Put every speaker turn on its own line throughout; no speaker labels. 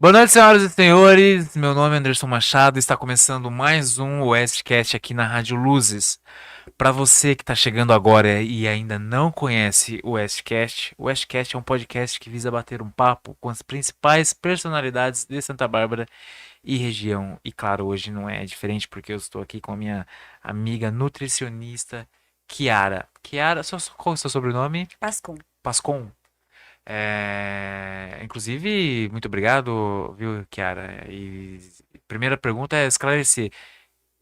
Boa noite, senhoras e senhores. Meu nome é Anderson Machado e está começando mais um Westcast aqui na Rádio Luzes. Para você que está chegando agora e ainda não conhece o Westcast é um podcast que visa bater um papo com as principais personalidades de Santa Bárbara e região. E claro, hoje não é diferente porque eu estou aqui com a minha amiga nutricionista, Kiara. Kiara, qual é o seu sobrenome?
Pascom.
Pascom? Inclusive, muito obrigado, viu, Kiara? E primeira pergunta é esclarecer.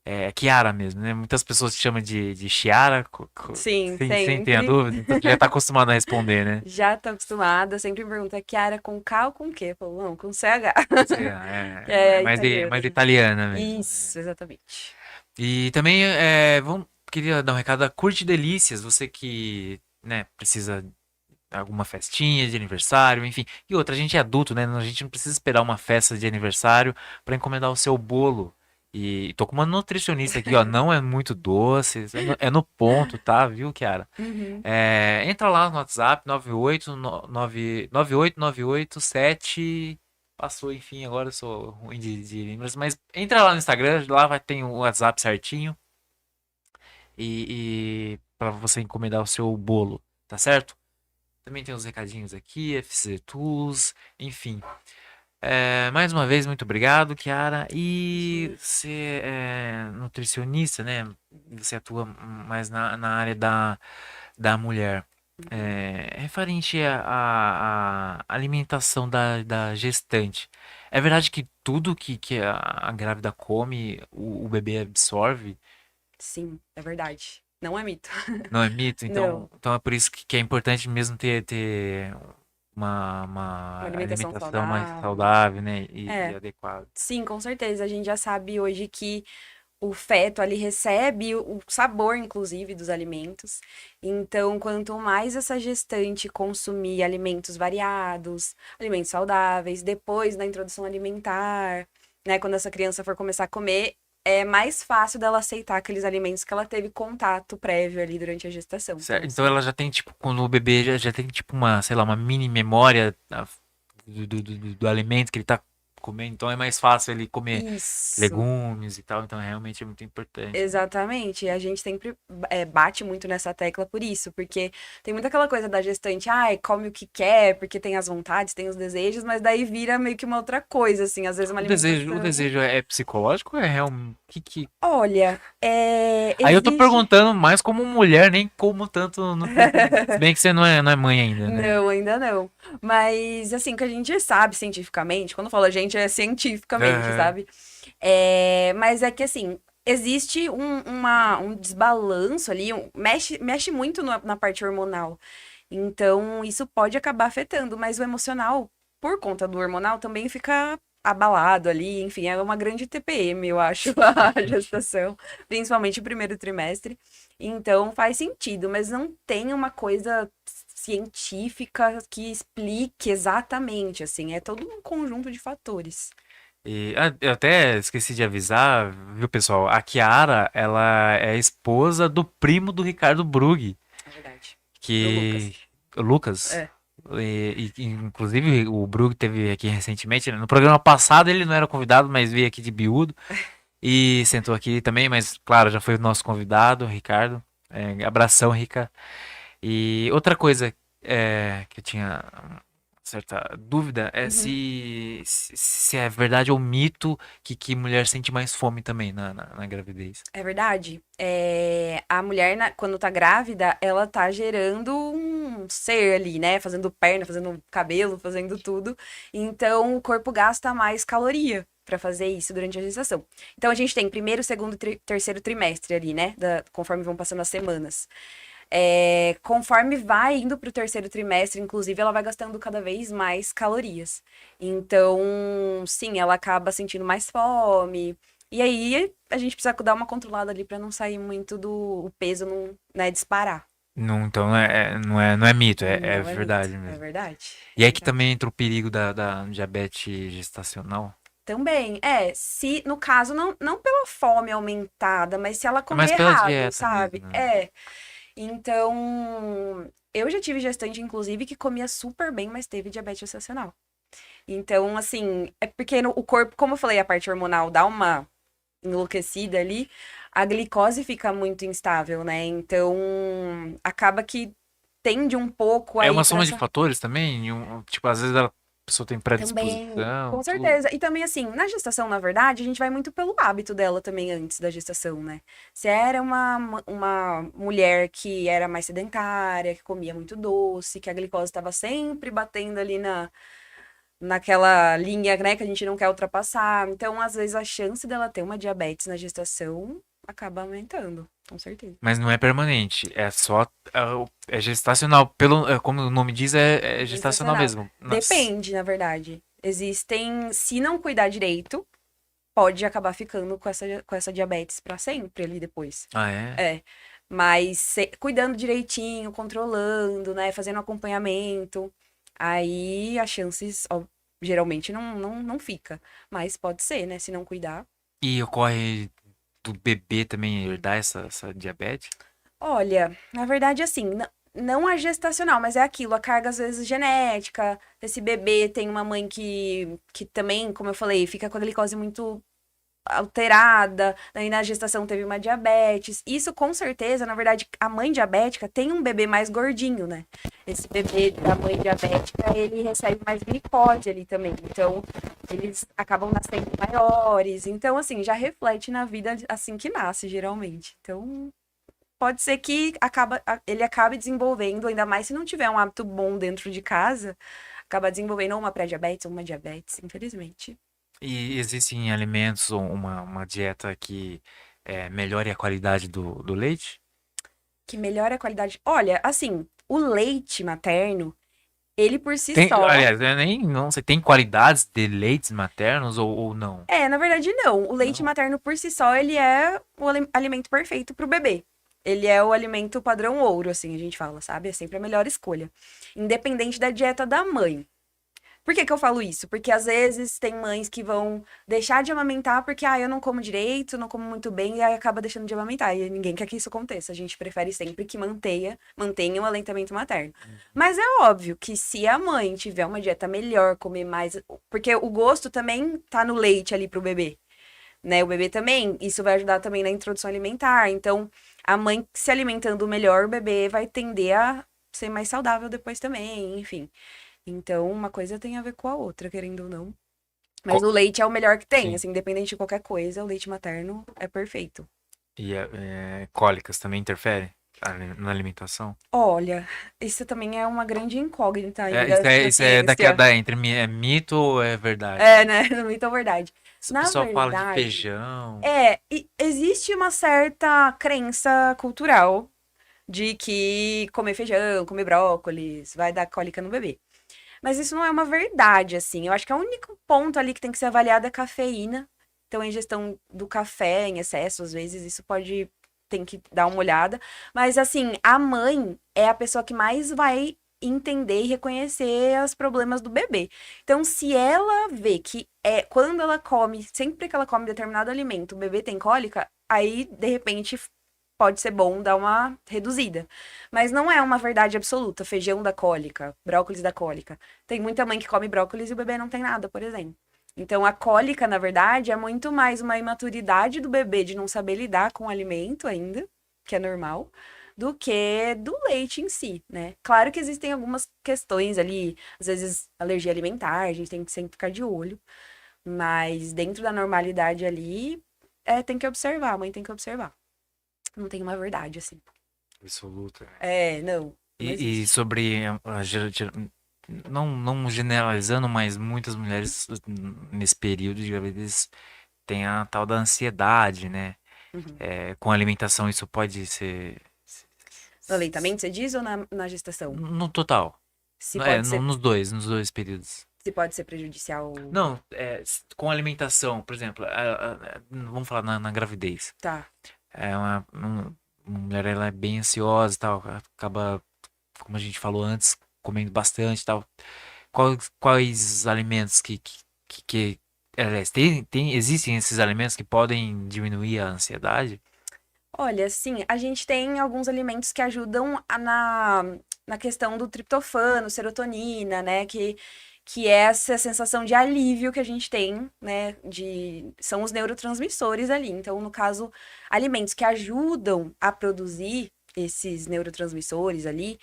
É Kiara mesmo, né? Muitas pessoas te chamam de Chiara,
Sim,
sem ter a
sempre.
dúvida, então você já tá acostumado a responder, né?
Já tô acostumada. Sempre me pergunta, Kiara com K ou com Q? Eu falo, não, com CH.
Você é
É
mais
italiano.
italiana mesmo, né?
Isso, exatamente.
E também, queria dar um recado, curte delícias, você que, né, precisa alguma festinha de aniversário, enfim. E outra, a gente é adulto, né? A gente não precisa esperar uma festa de aniversário para encomendar o seu bolo. E tô com uma nutricionista aqui, ó. Não é muito doce, é no ponto, tá? Viu, Kiara?
Uhum.
Entra lá no WhatsApp, 9898987. Passou, enfim, agora eu sou ruim de lembranças, mas entra lá no Instagram, lá vai ter o WhatsApp certinho e para você encomendar o seu bolo, tá certo? Também tem os recadinhos aqui, FC Tools, enfim. Mais uma vez, muito obrigado, Kiara. E
Imagina.
você é nutricionista, né? Você atua mais na área da mulher.
Uhum.
Referente à alimentação da gestante. É verdade que tudo que a grávida come, o bebê absorve?
Sim, é verdade. Não é mito.
Não é mito?
Não.
Então é por isso que é importante mesmo ter
Uma
uma
alimentação
alimentação mais
saudável.
saudável, né? E
É,
adequada.
sim, com certeza. A gente já sabe hoje que o feto ali recebe o sabor, inclusive, dos alimentos. Então, quanto mais essa gestante consumir alimentos variados, alimentos saudáveis, depois da introdução alimentar, né, quando essa criança for começar a comer, é mais fácil dela aceitar aqueles alimentos que ela teve contato prévio ali durante a gestação.
Certo?
Então,
Então
sim.
ela já tem, tipo, quando o bebê já tem, tipo, uma, sei lá, uma mini memória do alimento que ele tá comendo. Então é mais fácil ele comer
Isso.
legumes e tal. Então realmente é muito importante, né?
Exatamente. E a gente sempre bate muito nessa tecla por isso, porque tem muita aquela coisa da gestante, ai, come o que quer, porque tem as vontades, tem os desejos, mas daí vira meio que uma outra coisa, assim, às vezes uma
O
alimentação.
desejo é psicológico ou é real?
Olha,
Aí eu tô
existe.
perguntando mais como mulher, nem como tanto nutricionista. Se bem que você não é mãe ainda, né?
Não, ainda não. Mas, assim, o que a gente sabe cientificamente, quando fala gente, é cientificamente,
Aham.
sabe? Mas é que, assim, existe um desbalanço ali, mexe muito na parte hormonal. Então, isso pode acabar afetando, mas o emocional, por conta do hormonal, também fica abalado ali. Enfim, é uma grande TPM, eu acho, a gestação, principalmente o primeiro trimestre. Então, faz sentido, mas não tem uma coisa científica que explique exatamente, assim, é todo um conjunto de fatores.
Eu até esqueci de avisar, viu, pessoal? A Kiara, ela é esposa do primo do Ricardo Brugge,
É verdade. Do
que
Lucas.
o Lucas.
É.
Inclusive o Brugge teve aqui recentemente, né? No programa passado ele não era convidado, mas veio aqui de biúdo e sentou aqui também, mas claro, já foi o nosso convidado, Ricardo. Abração, Rica. E outra coisa que eu tinha certa dúvida é
Uhum.
se é verdade ou mito que mulher sente mais fome também na gravidez.
É verdade. A mulher, quando tá grávida, ela tá gerando um ser ali, né? Fazendo perna, fazendo cabelo, fazendo tudo. Então, o corpo gasta mais caloria pra fazer isso durante a gestação. Então, a gente tem primeiro, segundo, terceiro trimestre ali, né? Conforme vão passando as semanas. Conforme vai indo pro terceiro trimestre, inclusive, ela vai gastando cada vez mais calorias. Então, sim, ela acaba sentindo mais fome. E aí, a gente precisa dar uma controlada ali pra não sair muito do o peso, não, né, disparar.
Não, então não é mito, é
Não é mito,
verdade
é
mesmo.
verdade, é
E aí que
verdade.
também entra o perigo da diabetes gestacional.
Também, se no caso, não pela fome aumentada, mas se ela
É mais
comer
pela
errado,
dieta mesmo,
sabe?
né?
Então, eu já tive gestante, inclusive, que comia super bem, mas teve diabetes gestacional. Então, assim, é porque o corpo, como eu falei, a parte hormonal dá uma enlouquecida ali, a glicose fica muito instável, né? Então, acaba que tende um pouco
É
aí
uma
para
soma de
essa.
fatores também? Tipo, às vezes a pessoa tem
Também,
predisposição,
com
tudo.
certeza. E também, assim, na gestação, na verdade, a gente vai muito pelo hábito dela também antes da gestação, né? Se era uma mulher que era mais sedentária, que comia muito doce, que a glicose estava sempre batendo ali naquela linha, né, que a gente não quer ultrapassar. Então, às vezes, a chance dela ter uma diabetes na gestação acaba aumentando, com certeza.
Mas não é permanente, é só. É gestacional. Como o nome diz, é gestacional
Gestacional.
mesmo. Nossa.
Depende, na verdade. Existem, se não cuidar direito, pode acabar ficando com essa diabetes pra sempre ali depois.
Ah, é?
É. Mas cuidando direitinho, controlando, né? Fazendo acompanhamento, aí as chances, ó, geralmente não fica. Mas pode ser, né? Se não cuidar.
E ocorre do bebê também herdar essa diabetes?
Olha, na verdade, assim, não a gestacional, mas é aquilo, a carga às vezes genética. Esse bebê tem uma mãe que também, como eu falei, fica com a glicose muito alterada, daí na gestação teve uma diabetes. Isso com certeza, na verdade, a mãe diabética tem um bebê mais gordinho, né? Esse bebê da mãe diabética, ele recebe mais glicose ali também. Então, eles acabam nascendo maiores. Então, assim, já reflete na vida assim que nasce, geralmente. Então, pode ser que ele acabe desenvolvendo, ainda mais se não tiver um hábito bom dentro de casa, acaba desenvolvendo ou uma pré-diabetes ou uma diabetes, infelizmente.
E existem alimentos ou uma dieta que melhore a qualidade do leite?
Que melhora a qualidade. Olha, assim, o leite materno, ele por si
Tem,
só.
aliás, nem não sei, tem qualidades de leites maternos ou não?
É, na verdade, não. O leite
Não.
materno por si só, ele é o alimento perfeito pro bebê. Ele é o alimento padrão ouro, assim, a gente fala, sabe? É sempre a melhor escolha. Independente da dieta da mãe. Por que que eu falo isso? Porque às vezes tem mães que vão deixar de amamentar porque, eu não como direito, não como muito bem, e aí acaba deixando de amamentar. E ninguém quer que isso aconteça. A gente prefere sempre que mantenha o aleitamento materno. Mas é óbvio que se a mãe tiver uma dieta melhor, comer mais. Porque o gosto também tá no leite ali pro bebê. Né? O bebê também, isso vai ajudar também na introdução alimentar. Então, a mãe se alimentando melhor, o bebê vai tender a ser mais saudável depois também, enfim. Então, uma coisa tem a ver com a outra, querendo ou não. Mas
Co-
o leite é o melhor que tem,
Sim.
assim, independente de qualquer coisa, o leite materno é perfeito.
E cólicas também interferem na alimentação?
Olha, isso também é uma grande incógnita
É,
ainda da
isso é daqui a
ciência.
é mito ou é verdade?
É, né? Não é tão verdade.
O
Na
pessoal fala de
verdade,
feijão.
existe uma certa crença cultural de que comer feijão, comer brócolis vai dar cólica no bebê. Mas isso não é uma verdade, assim. Eu acho que o único ponto ali que tem que ser avaliado é a cafeína. Então, a ingestão do café em excesso, às vezes, isso pode. Tem que dar uma olhada. Mas, assim, a mãe é a pessoa que mais vai entender e reconhecer os problemas do bebê. Então, se ela vê que quando ela come, sempre que ela come determinado alimento, o bebê tem cólica, aí, de repente, pode ser bom dar uma reduzida. Mas não é uma verdade absoluta. Feijão da cólica, brócolis da cólica. Tem muita mãe que come brócolis e o bebê não tem nada, por exemplo. Então, a cólica, na verdade, é muito mais uma imaturidade do bebê de não saber lidar com o alimento ainda, que é normal, do que do leite em si, né? Claro que existem algumas questões ali, às vezes alergia alimentar, a gente tem que sempre ficar de olho, mas dentro da normalidade ali, tem que observar, a mãe tem que observar. Não tem uma verdade, assim.
Absoluta.
Não
E
existe.
sobre não generalizando, mas muitas mulheres nesse período de gravidez têm a tal da ansiedade, né?
Uhum.
Com a alimentação isso pode ser
No aleitamento, você diz, ou na gestação?
no total.
Se pode ser,
Nos dois períodos.
se pode ser prejudicial.
Não, com alimentação, por exemplo, vamos falar na gravidez.
Tá.
Uma mulher ela é bem ansiosa e tal, acaba, como a gente falou antes, comendo bastante e tal. Quais alimentos aliás, existem esses alimentos que podem diminuir a ansiedade?
Olha, sim, a gente tem alguns alimentos que ajudam na questão do triptofano, serotonina, né? que é essa sensação de alívio que a gente tem, né? São os neurotransmissores ali. Então, no caso, alimentos que ajudam a produzir esses neurotransmissores ali,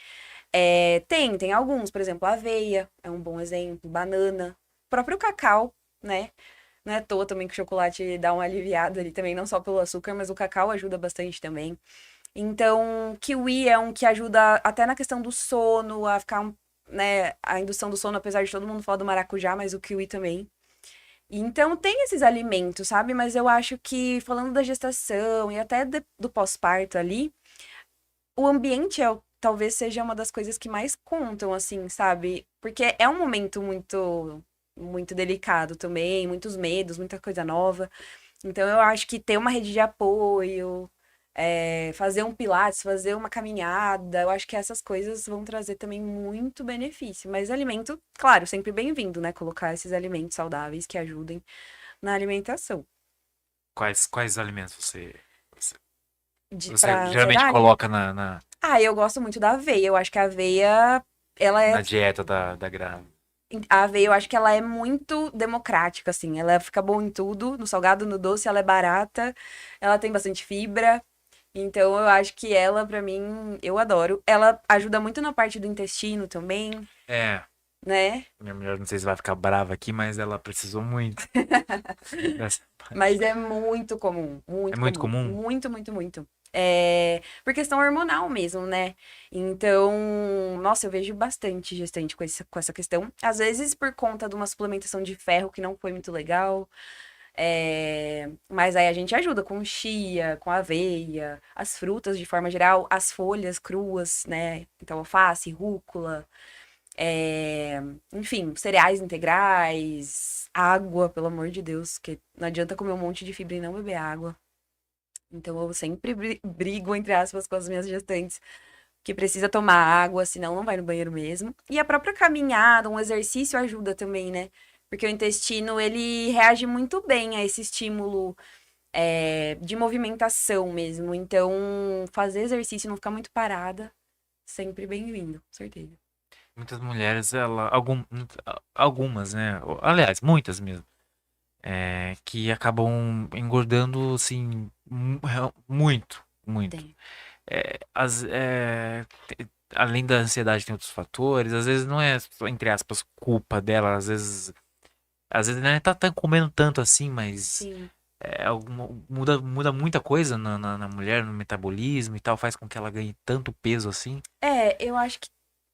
tem alguns, por exemplo, a aveia é um bom exemplo, banana, o próprio cacau, né? Não é à toa também que o chocolate dá uma aliviada ali também, não só pelo açúcar, mas o cacau ajuda bastante também. Então, kiwi é um que ajuda até na questão do sono, a ficar, né, a indução do sono, apesar de todo mundo falar do maracujá, mas o kiwi também. Então, tem esses alimentos, sabe? Mas eu acho que, falando da gestação e até do pós-parto ali, o ambiente talvez seja uma das coisas que mais contam, assim, sabe? Porque é um momento muito delicado também, muitos medos, muita coisa nova. Então, eu acho que ter uma rede de apoio, fazer um pilates, fazer uma caminhada, eu acho que essas coisas vão trazer também muito benefício. Mas alimento, claro, sempre bem-vindo, né? Colocar esses alimentos saudáveis que ajudem na alimentação.
Quais alimentos você, você
Pra
geralmente
ansiedade?
coloca
Ah, eu gosto muito da aveia. Eu acho que a aveia, ela
na
é.
dieta da grávida?
A aveia, eu acho que ela é muito democrática, assim. Ela fica boa em tudo, no salgado, no doce, ela é barata, ela tem bastante fibra. Então, eu acho que ela, pra mim, eu adoro. Ela ajuda muito na parte do intestino também,
É,
né?
minha mulher não sei se vai ficar brava aqui, mas ela precisou muito dessa parte.
Mas é muito comum,
É
muito
muito
comum.
comum?
Muito, muito, muito. Por questão hormonal mesmo, né? Então, nossa, eu vejo bastante gestante com essa questão. Às vezes por conta de uma suplementação de ferro que não foi muito legal. Mas aí a gente ajuda com chia, com aveia, as frutas de forma geral, as folhas cruas, né? Então, alface, rúcula, é, enfim, cereais integrais, água, pelo amor de Deus, que não adianta comer um monte de fibra e não beber água. Então, eu sempre brigo, entre aspas, com as minhas gestantes, que precisa tomar água, senão não vai no banheiro mesmo. E a própria caminhada, um exercício ajuda também, né? Porque o intestino, ele reage muito bem a esse estímulo de movimentação mesmo. Então, fazer exercício e não ficar muito parada, sempre bem-vindo, com certeza.
Muitas mulheres, algumas, né? Aliás, muitas mesmo, que acabam engordando, assim, muito, muito.
Tem.
Além da ansiedade, tem outros fatores. Às vezes não é, entre aspas, culpa dela. Às vezes não é tá comendo tanto assim, mas
Sim.
muda muita coisa na mulher, no metabolismo e tal, faz com que ela ganhe tanto peso assim.
Eu acho que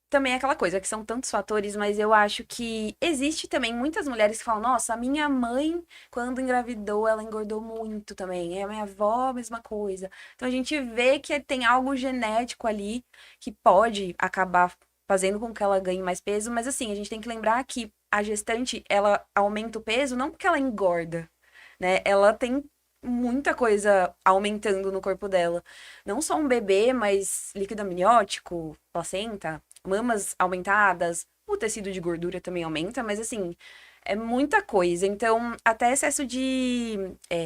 também é aquela coisa, que são tantos fatores, mas eu acho que existe também muitas mulheres que falam, nossa, a minha mãe, quando engravidou, ela engordou muito também. E a minha avó, a mesma coisa. Então a gente vê que tem algo genético ali que pode acabar fazendo com que ela ganhe mais peso, mas assim, a gente tem que lembrar que a gestante, ela aumenta o peso não porque ela engorda, né? Ela tem muita coisa aumentando no corpo dela. Não só um bebê, mas líquido amniótico, placenta, mamas aumentadas, o tecido de gordura também aumenta, mas assim, é muita coisa. Então, até excesso de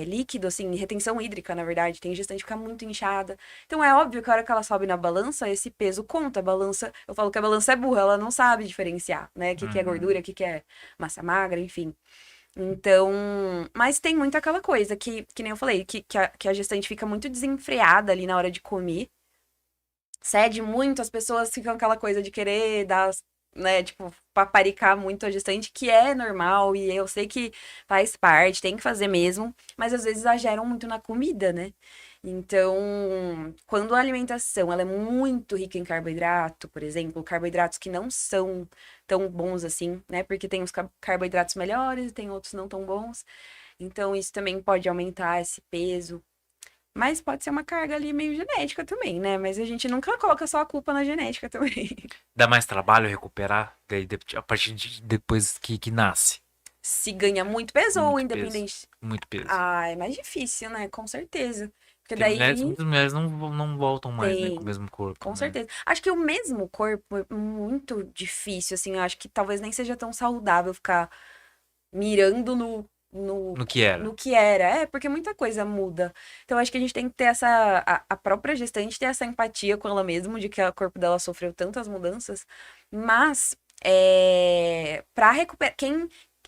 líquido, assim, retenção hídrica, na verdade, tem gestante que fica muito inchada. Então, é óbvio que a hora que ela sobe na balança, esse peso conta. A balança, eu falo que a balança é burra, ela não sabe diferenciar, né? O que que é
Uhum.
gordura, o que que é massa magra, enfim. Então, mas tem muito aquela coisa que nem eu falei, que a gestante fica muito desenfreada ali na hora de comer, cede muito, as pessoas ficam aquela coisa de querer dar, né, tipo, paparicar muito a gestante, que é normal e eu sei que faz parte, tem que fazer mesmo, mas às vezes exageram muito na comida, né? Então, quando a alimentação ela é muito rica em carboidrato, por exemplo, carboidratos que não são tão bons assim, né? Porque tem os carboidratos melhores e tem outros não tão bons. Então, isso também pode aumentar esse peso. Mas pode ser uma carga ali meio genética também, né? Mas a gente nunca coloca só a culpa na genética também.
Dá mais trabalho recuperar a partir de depois que nasce.
Se ganha muito peso ou
Muito peso.
independente.
Muito peso.
Ah, é mais difícil, né? Com certeza. Porque
Tem mulheres,
daí
muitas mulheres não voltam mais, né, com o
tem.
mesmo corpo,
Com
né?
certeza. Acho que o mesmo corpo é muito difícil, assim. Eu acho que talvez nem seja tão saudável ficar mirando
No que era.
no que era. Porque muita coisa muda. Então, acho que a gente tem que ter a própria gestante ter essa empatia com ela mesma, de que o corpo dela sofreu tantas mudanças. Mas Para recuperar.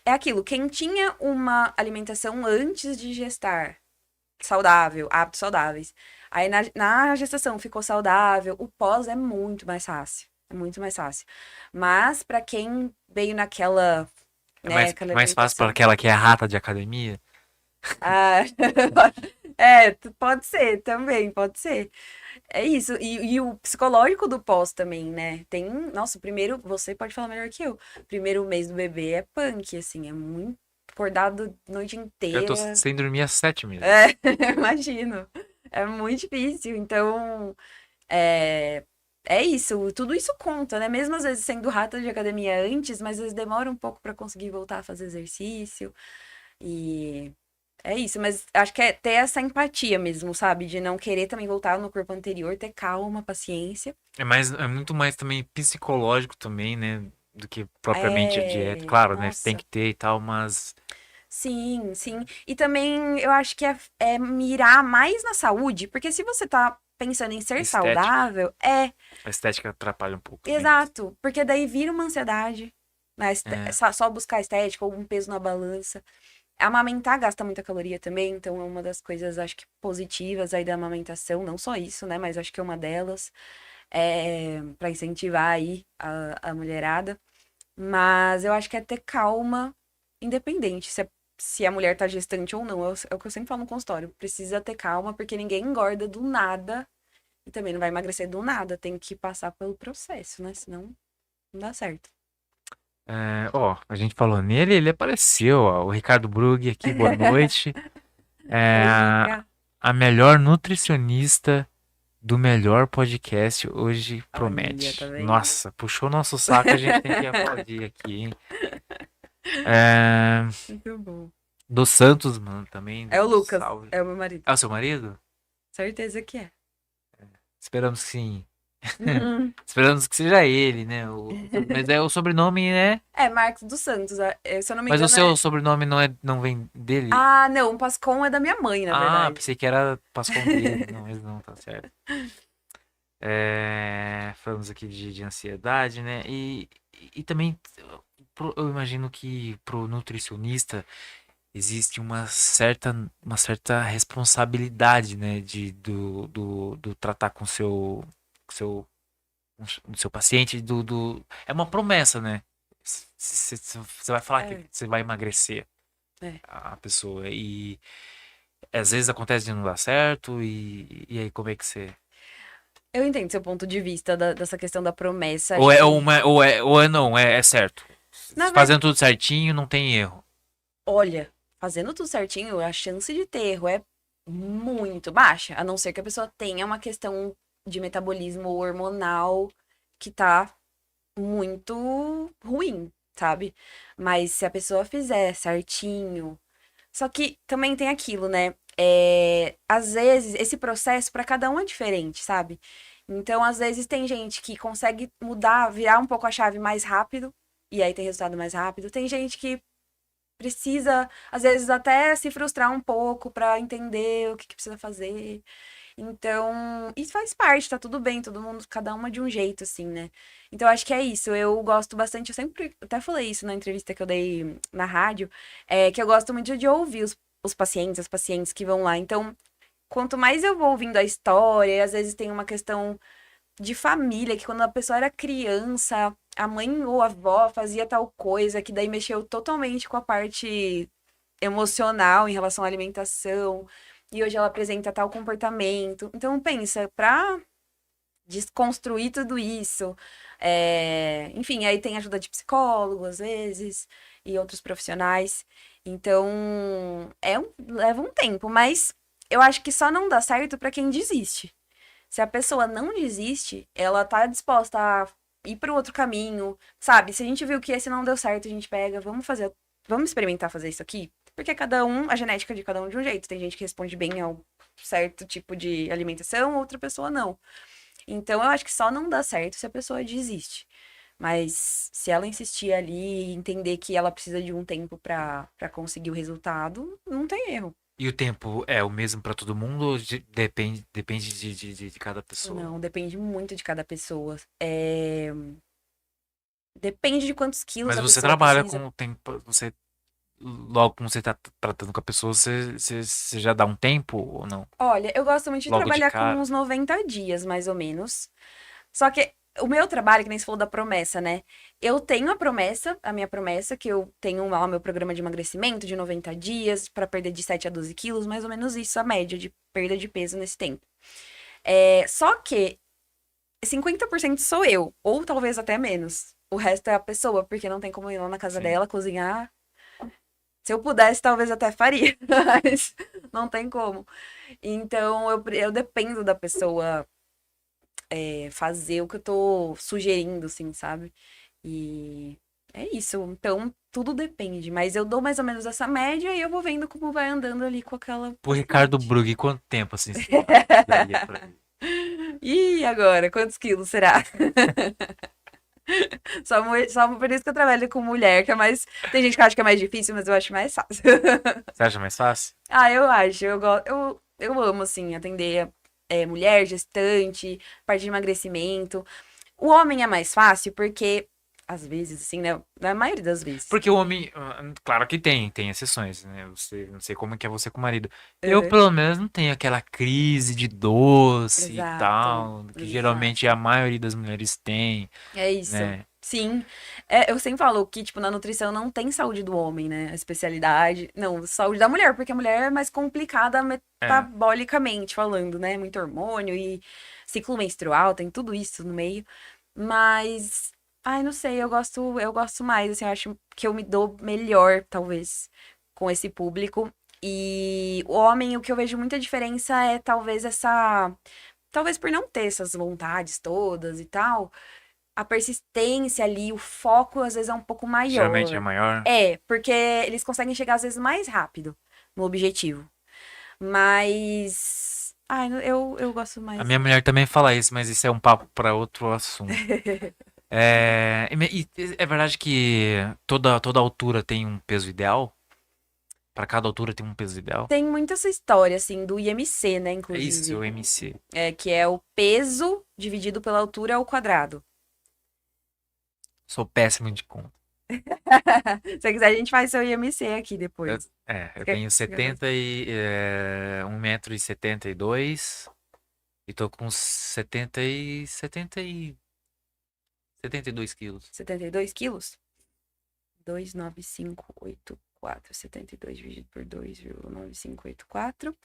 É aquilo, quem tinha uma alimentação antes de gestar, saudável, hábitos saudáveis. Aí na gestação ficou saudável, o pós é muito mais fácil. É muito mais fácil. Mas para quem veio naquela,
É
né, aquela
mais fácil para
alimentação.
aquela que é rata de academia?
Ah, pode ser também, pode ser. É isso. E o psicológico do pós também, né? Tem, nossa, o primeiro, você pode falar melhor que eu. Primeiro mês do bebê é punk, assim, é muito acordado a noite
Eu tô
inteira.
sem dormir há 7 meses.
É, imagino. É muito difícil. Então, é, é isso. Tudo isso conta, né? Mesmo às vezes sendo rata de academia antes, mas às vezes demora um pouco pra conseguir voltar a fazer exercício. E é isso. Mas acho que é ter essa empatia mesmo, sabe? De não querer também voltar no corpo anterior, ter calma, paciência.
É muito mais também psicológico também, né? Do que propriamente a dieta.
É,
Claro, né? Tem
nossa.
que ter e tal, mas
Sim, sim. E também eu acho que é mirar mais na saúde, porque se você tá pensando em ser
estética.
saudável,
A estética atrapalha um pouco também.
exato, porque daí vira uma ansiedade, né?
É,
Só buscar estética ou um peso na balança. Amamentar gasta muita caloria também, então é uma das coisas, acho que positivas aí da amamentação, não só isso, né? Mas acho que é uma delas, para incentivar aí a mulherada. Mas eu acho que é ter calma, independente se a mulher tá gestante ou não. É o que eu sempre falo no consultório. Precisa ter calma, porque ninguém engorda do nada e também não vai emagrecer do nada. Tem que passar pelo processo, né? Senão não dá certo.
ó, a gente falou nele, ele apareceu, ó, o Ricardo Brugge aqui, boa noite. É,
Oi, Rica.
a melhor nutricionista do melhor podcast hoje
Olha, tá
promete.
vendo?
Nossa, puxou nosso saco, a gente tem que aplaudir aqui, hein? É,
Muito bom.
do Santos, mano, também,
É o
um
Lucas,
salve.
é o meu marido.
Ah, o seu marido?
Certeza que é.
Esperamos que sim.
Uhum.
Esperamos que seja ele, né? Mas é o sobrenome, né?
É, Marcos dos Santos. Se eu não me
Mas o
engano,
seu sobrenome não vem dele?
Ah, não, o Pascom é da minha mãe, na
Ah,
verdade.
pensei que era Pascom dele. Não, mas não, tá certo. Falamos aqui de ansiedade, né? E também eu imagino que pro nutricionista existe uma certa responsabilidade, né? Do tratar com seu, do seu paciente, é uma promessa, né? Você vai falar que
É,
você vai emagrecer
é.
a pessoa e às vezes acontece de não dar certo e aí como é que você...
Eu entendo seu ponto de vista dessa questão da promessa.
Ou
Acho
é
que,
uma, ou é não, é certo.
na verdade,
Fazendo tudo certinho, não tem erro.
olha, fazendo tudo certinho, a chance de ter erro é muito baixa, a não ser que a pessoa tenha uma questão de metabolismo hormonal que tá muito ruim, sabe? Mas se a pessoa fizer certinho. Só que também tem aquilo, né? Às vezes, esse processo para cada um é diferente, sabe? Então, às vezes, tem gente que consegue mudar, virar um pouco a chave mais rápido, e aí tem resultado mais rápido. Tem gente que precisa, às vezes, até se frustrar um pouco para entender o que precisa fazer. Então, isso faz parte, tá tudo bem, todo mundo, cada uma de um jeito, assim, né? Então, acho que é isso. Eu gosto bastante, eu sempre até falei isso na entrevista que eu dei na rádio, que eu gosto muito de ouvir os pacientes, as pacientes que vão lá. Então, quanto mais eu vou ouvindo a história, e às vezes tem uma questão de família, que quando a pessoa era criança, a mãe ou a avó fazia tal coisa, que daí mexeu totalmente com a parte emocional em relação à alimentação, e hoje ela apresenta tal comportamento. Então, pensa, pra desconstruir tudo isso, enfim, aí tem ajuda de psicólogo, às vezes, e outros profissionais. Então, leva um tempo, mas eu acho que só não dá certo pra quem desiste. Se a pessoa não desiste, ela tá disposta a ir para o outro caminho, sabe? Se a gente viu que esse não deu certo, a gente pega, vamos experimentar fazer isso aqui? Porque cada um, a genética de cada um é de um jeito. Tem gente que responde bem ao certo tipo de alimentação, outra pessoa não. Então eu acho que só não dá certo se a pessoa desiste. Mas se ela insistir ali e entender que ela precisa de um tempo para conseguir o resultado, não tem erro.
E o tempo é o mesmo pra todo mundo ou depende de cada pessoa?
Não, depende muito de cada pessoa. Depende de quantos quilos
Mas
a
você
pessoa
trabalha
precisa.
com o tempo, você logo como você tá tratando com a pessoa, você já dá um tempo ou não?
Olha, eu gosto muito de
Logo de
trabalhar com
cara.
uns 90 dias, mais ou menos. Só que o meu trabalho, que nem você falou da promessa, né? Eu tenho a promessa, a minha promessa, que eu tenho lá o meu programa de emagrecimento de 90 dias pra perder de 7 a 12 quilos, mais ou menos isso, a média de perda de peso nesse tempo. Só que 50% sou eu, ou talvez até menos. O resto é a pessoa, porque não tem como ir lá na casa
Sim.
dela cozinhar. Se eu pudesse, talvez até faria, mas não tem como. Então, eu dependo da pessoa fazer o que eu tô sugerindo, assim, sabe? E é isso. Então, tudo depende. Mas eu dou mais ou menos essa média e eu vou vendo como vai andando ali com aquela
Por Ricardo
paciente.
Brugge, quanto tempo assim você daria pra ele?
E agora? Quantos quilos será? Só por isso que eu trabalho com mulher, que é mais. Tem gente que acha que é mais difícil, mas eu acho mais fácil.
Você acha mais fácil?
Ah, eu acho. Eu amo, assim, atender mulher, gestante, parte de emagrecimento. O homem é mais fácil porque, às vezes, assim, né? Na maioria das vezes.
Porque o homem, claro que tem exceções, né? Você, não sei como é que é você com o marido. Eu,
Uhum.
pelo menos, não tenho aquela crise de doce e
Exato,
tal, que geralmente a
exato.
maioria das mulheres tem,
É isso.
né?
Sim. Eu sempre falo que, tipo, na nutrição não tem saúde do homem, né? A especialidade. Não, saúde da mulher, porque a mulher é mais complicada
É.
metabolicamente falando, né? Muito hormônio e ciclo menstrual, tem tudo isso no meio. Mas, ai, não sei, eu gosto mais, assim, eu acho que eu me dou melhor, talvez, com esse público. E o homem, o que eu vejo muita diferença é talvez talvez por não ter essas vontades todas e tal, a persistência ali, o foco às vezes é um pouco
Geralmente é
maior.
maior.
Porque eles conseguem chegar às vezes mais rápido no objetivo. Mas, ai, eu gosto
A
mais.
minha mulher também fala isso, mas isso é um papo para outro assunto. E é verdade que toda altura tem um peso ideal? Para cada altura tem um peso ideal?
Tem muito essa história, assim, do IMC, né,
É isso,
inclusive.
o MC.
Que é o peso dividido pela altura ao quadrado.
Sou péssimo de conta.
Se você quiser, a gente faz seu IMC aqui
Eu,
depois. Você
eu
quer-
tenho
você quer fazer?
1,72 m e tô com 72 quilos.
72 quilos? 29584. 72 dividido por 2,9584.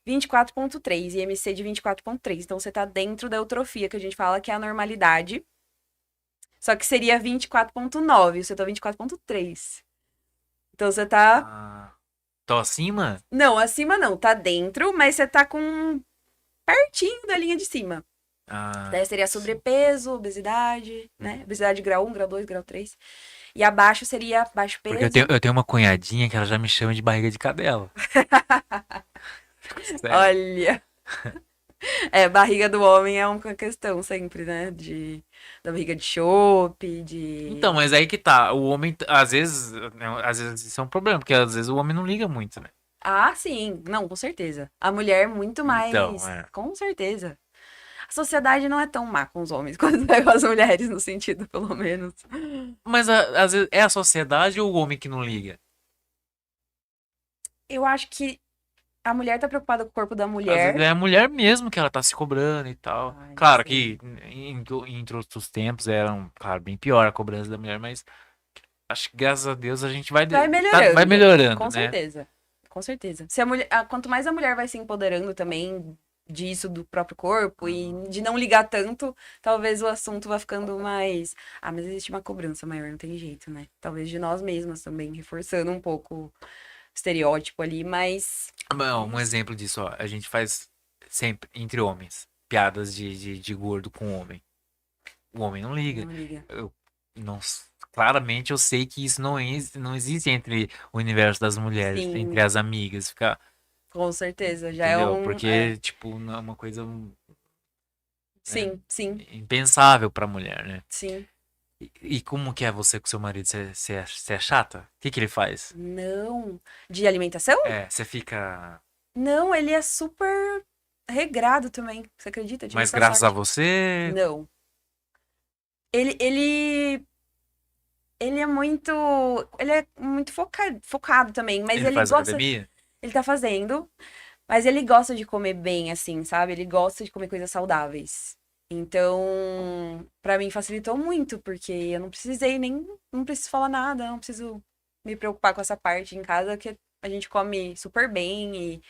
24,3. IMC de 24,3. Então, você tá dentro da eutrofia, que a gente fala que é a normalidade. Só que seria 24,9. Você tá 24,3. Então, você tá.
Ah, tô acima?
Não, acima não. Tá dentro, mas você tá com pertinho da linha de cima.
Ah,
Daí seria
sim.
sobrepeso, obesidade, né?
Uhum.
Obesidade grau 1, grau 2, grau 3. E abaixo seria baixo
Porque eu tenho,
peso.
eu tenho uma cunhadinha que ela já me chama de barriga de cadela. Sério.
Olha. Barriga do homem é uma questão sempre, né? Da barriga de chope,
Então,
de.
mas aí que tá. O homem, às vezes, né, às vezes isso é um problema, porque às vezes o homem não liga muito, né?
Ah, sim. Não, com certeza. A mulher muito
Então,
mais. Com certeza. A sociedade não é tão má com os homens quanto é com as mulheres, no sentido, pelo menos.
Mas às vezes é a sociedade ou o homem que não liga?
Eu acho que a mulher tá preocupada com o corpo da
Às vezes
mulher.
é a mulher mesmo que ela tá se cobrando e tal.
Ai, não
Claro
sei.
que em outros tempos eram, claro, bem pior a cobrança da mulher, mas acho que graças a Deus a gente
Vai
vai
melhorando.
melhorando,
Com
né?
certeza. Com certeza. Se a mulher, quanto mais a mulher vai se empoderando também disso, do próprio corpo e
Uhum.
de não ligar tanto, talvez o assunto vá ficando mais. Ah, mas existe uma cobrança maior, não tem jeito, né? Talvez de nós mesmas também, reforçando um pouco o estereótipo ali, mas. É
Bom, um
isso.
exemplo disso, ó, a gente faz sempre entre homens piadas de gordo com homem. O homem não liga.
Não liga.
Eu não, claramente eu sei que isso não existe entre o universo das mulheres, entre
Sim,
as amigas, ficar,
com certeza. Já é
entendeu?
um.
Porque, tipo, não é uma coisa, né,
Sim, sim,
impensável pra mulher, né?
sim.
E como que é você com seu marido? Você é chata? O que que ele faz?
Não. De alimentação?
É, você fica.
Não, ele é super regrado também. Você acredita? Eu tive
Mas
essa
graças a
sorte.
você.
Não. Ele Ele é muito. Ele é muito focado também, mas
Ele
ele
faz
gosta.
academia?
Ele tá fazendo, mas ele gosta de comer bem, assim, sabe? Ele gosta de comer coisas saudáveis. Então, pra mim facilitou muito, porque eu não precisei nem. Não preciso falar nada, não preciso me preocupar com essa parte em casa, que a gente come super bem e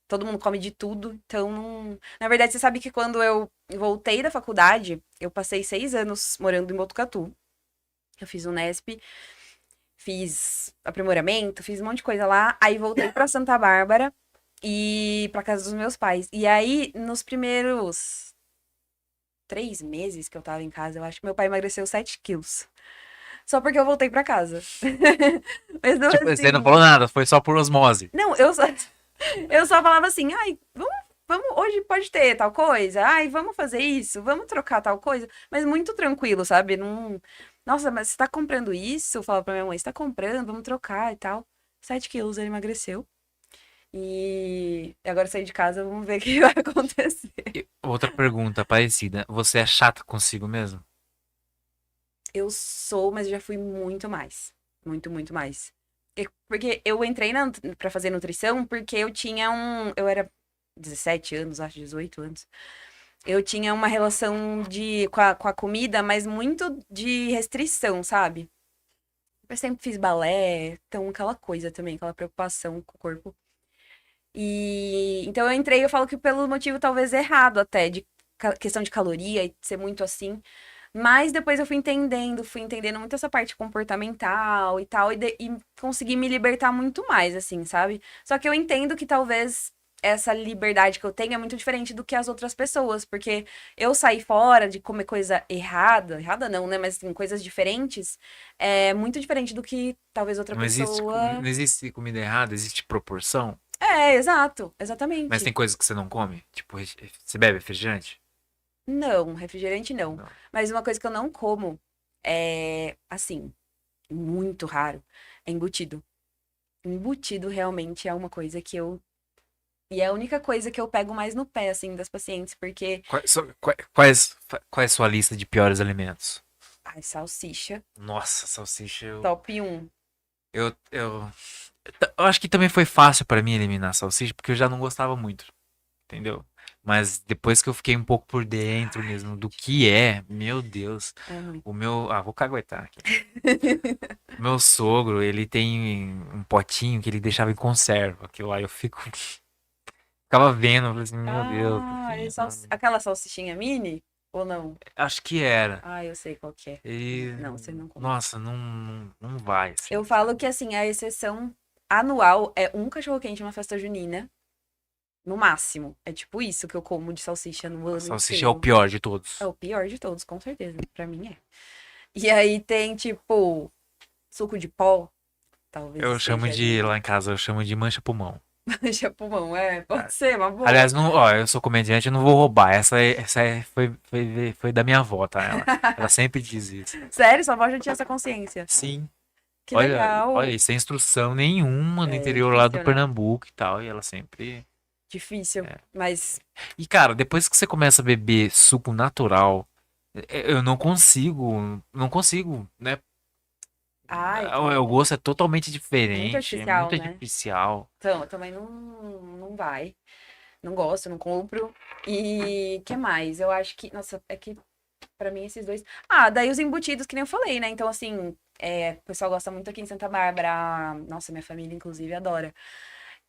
todo mundo come de tudo. Então, não... Na verdade, você sabe que quando eu voltei da faculdade, eu passei 6 anos morando em Botucatu. Eu fiz Unesp, fiz aprimoramento, fiz um monte de coisa lá. Aí voltei pra Santa Bárbara e pra casa dos meus pais. E aí, nos primeiros 3 meses que eu tava em casa, eu acho que meu pai emagreceu 7 quilos. Só porque eu voltei pra casa. Mas não
Tipo, você não
assim.
falou nada, foi só por osmose.
Não, eu só falava assim, ai, vamos, hoje pode ter tal coisa, ai, vamos fazer isso, vamos trocar tal coisa, mas muito tranquilo, sabe? Não, nossa, mas você tá comprando isso? Eu falava pra minha mãe, você tá comprando, vamos trocar e tal. 7 quilos ele emagreceu. E agora eu saí de casa, vamos ver o que vai acontecer.
Outra pergunta parecida. Você é chata consigo mesmo?
Eu sou, mas já fui muito mais. Muito, muito mais. Porque eu entrei pra fazer nutrição porque eu tinha um. Eu era 17 anos, acho, 18 anos. Eu tinha uma relação com a comida, mas muito de restrição, sabe? Eu sempre fiz balé, então aquela coisa também, aquela preocupação com o corpo. E então eu entrei, eu falo que pelo motivo talvez errado até, de questão de caloria e ser muito assim. Mas depois eu fui entendendo muito essa parte comportamental e tal, e consegui me libertar muito mais, assim, sabe? Só que eu entendo que talvez essa liberdade que eu tenho é muito diferente do que as outras pessoas, porque eu sair fora de comer coisa errada não, né? Mas assim, coisas diferentes, é muito diferente do que talvez outra
Não
pessoa.
existe comida errada, existe proporção.
É, exato,
Mas
exatamente.
tem coisas que você não come. Tipo, você bebe refrigerante?
Não, refrigerante não.
Não.
Mas uma coisa que eu não como é, assim, muito raro, é embutido. Embutido realmente é uma coisa que eu. E é a única coisa que eu pego mais no pé, assim, das pacientes, porque.
Qual é a sua lista de piores alimentos?
Ai, salsicha,
Nossa, salsicha,
top um.
eu eu acho que também foi fácil pra mim eliminar a salsicha, porque eu já não gostava muito, entendeu? Mas depois que eu fiquei um pouco por dentro mesmo do que é, meu Deus,
É ruim.
vou caguetar aqui. Meu sogro, ele tem um potinho que ele deixava em conserva, aquilo lá eu ficava vendo, eu falei assim, meu Deus,
Ah,
assim,
aquela salsichinha mini? Ou não?
acho que era.
Ah, eu sei qual que é.
E,
Não, você não come.
nossa, não vai,
Eu
assim,
falo
sabe?
que, assim, a exceção anual é um cachorro-quente na festa junina, no máximo. É tipo isso que eu como de salsicha no
A
ano
salsicha é o
inteiro.
pior de
É
todos.
o pior de todos, com certeza. Pra mim é. E aí tem, tipo, suco de pó, talvez
Eu chamo
esteja
de,
ali.
lá em casa, eu chamo de mancha-pulmão.
Mancha pulmão, é, pode ser, uma boa.
Aliás, não, ó, eu sou comediante, eu não vou roubar. Foi da minha avó, tá? Ela sempre diz isso.
Sério, sua avó já tinha essa consciência.
Sim.
Que
Olha,
legal.
sem instrução nenhuma no
É
interior lá do
difícil, né?
Pernambuco e tal. E ela sempre.
Difícil.
É.
Mas,
E, cara, depois que você começa a beber suco natural, eu não consigo, né?
ai,
O gosto é totalmente
muito
diferente, é
artificial,
muito
né?
artificial.
Então, também não vai. Não gosto, não compro. E que mais? Eu acho que, nossa, é que pra mim esses dois. Ah, daí os embutidos que nem eu falei, né? Então, assim, o pessoal gosta muito aqui em Santa Bárbara. Nossa, minha família, inclusive, adora.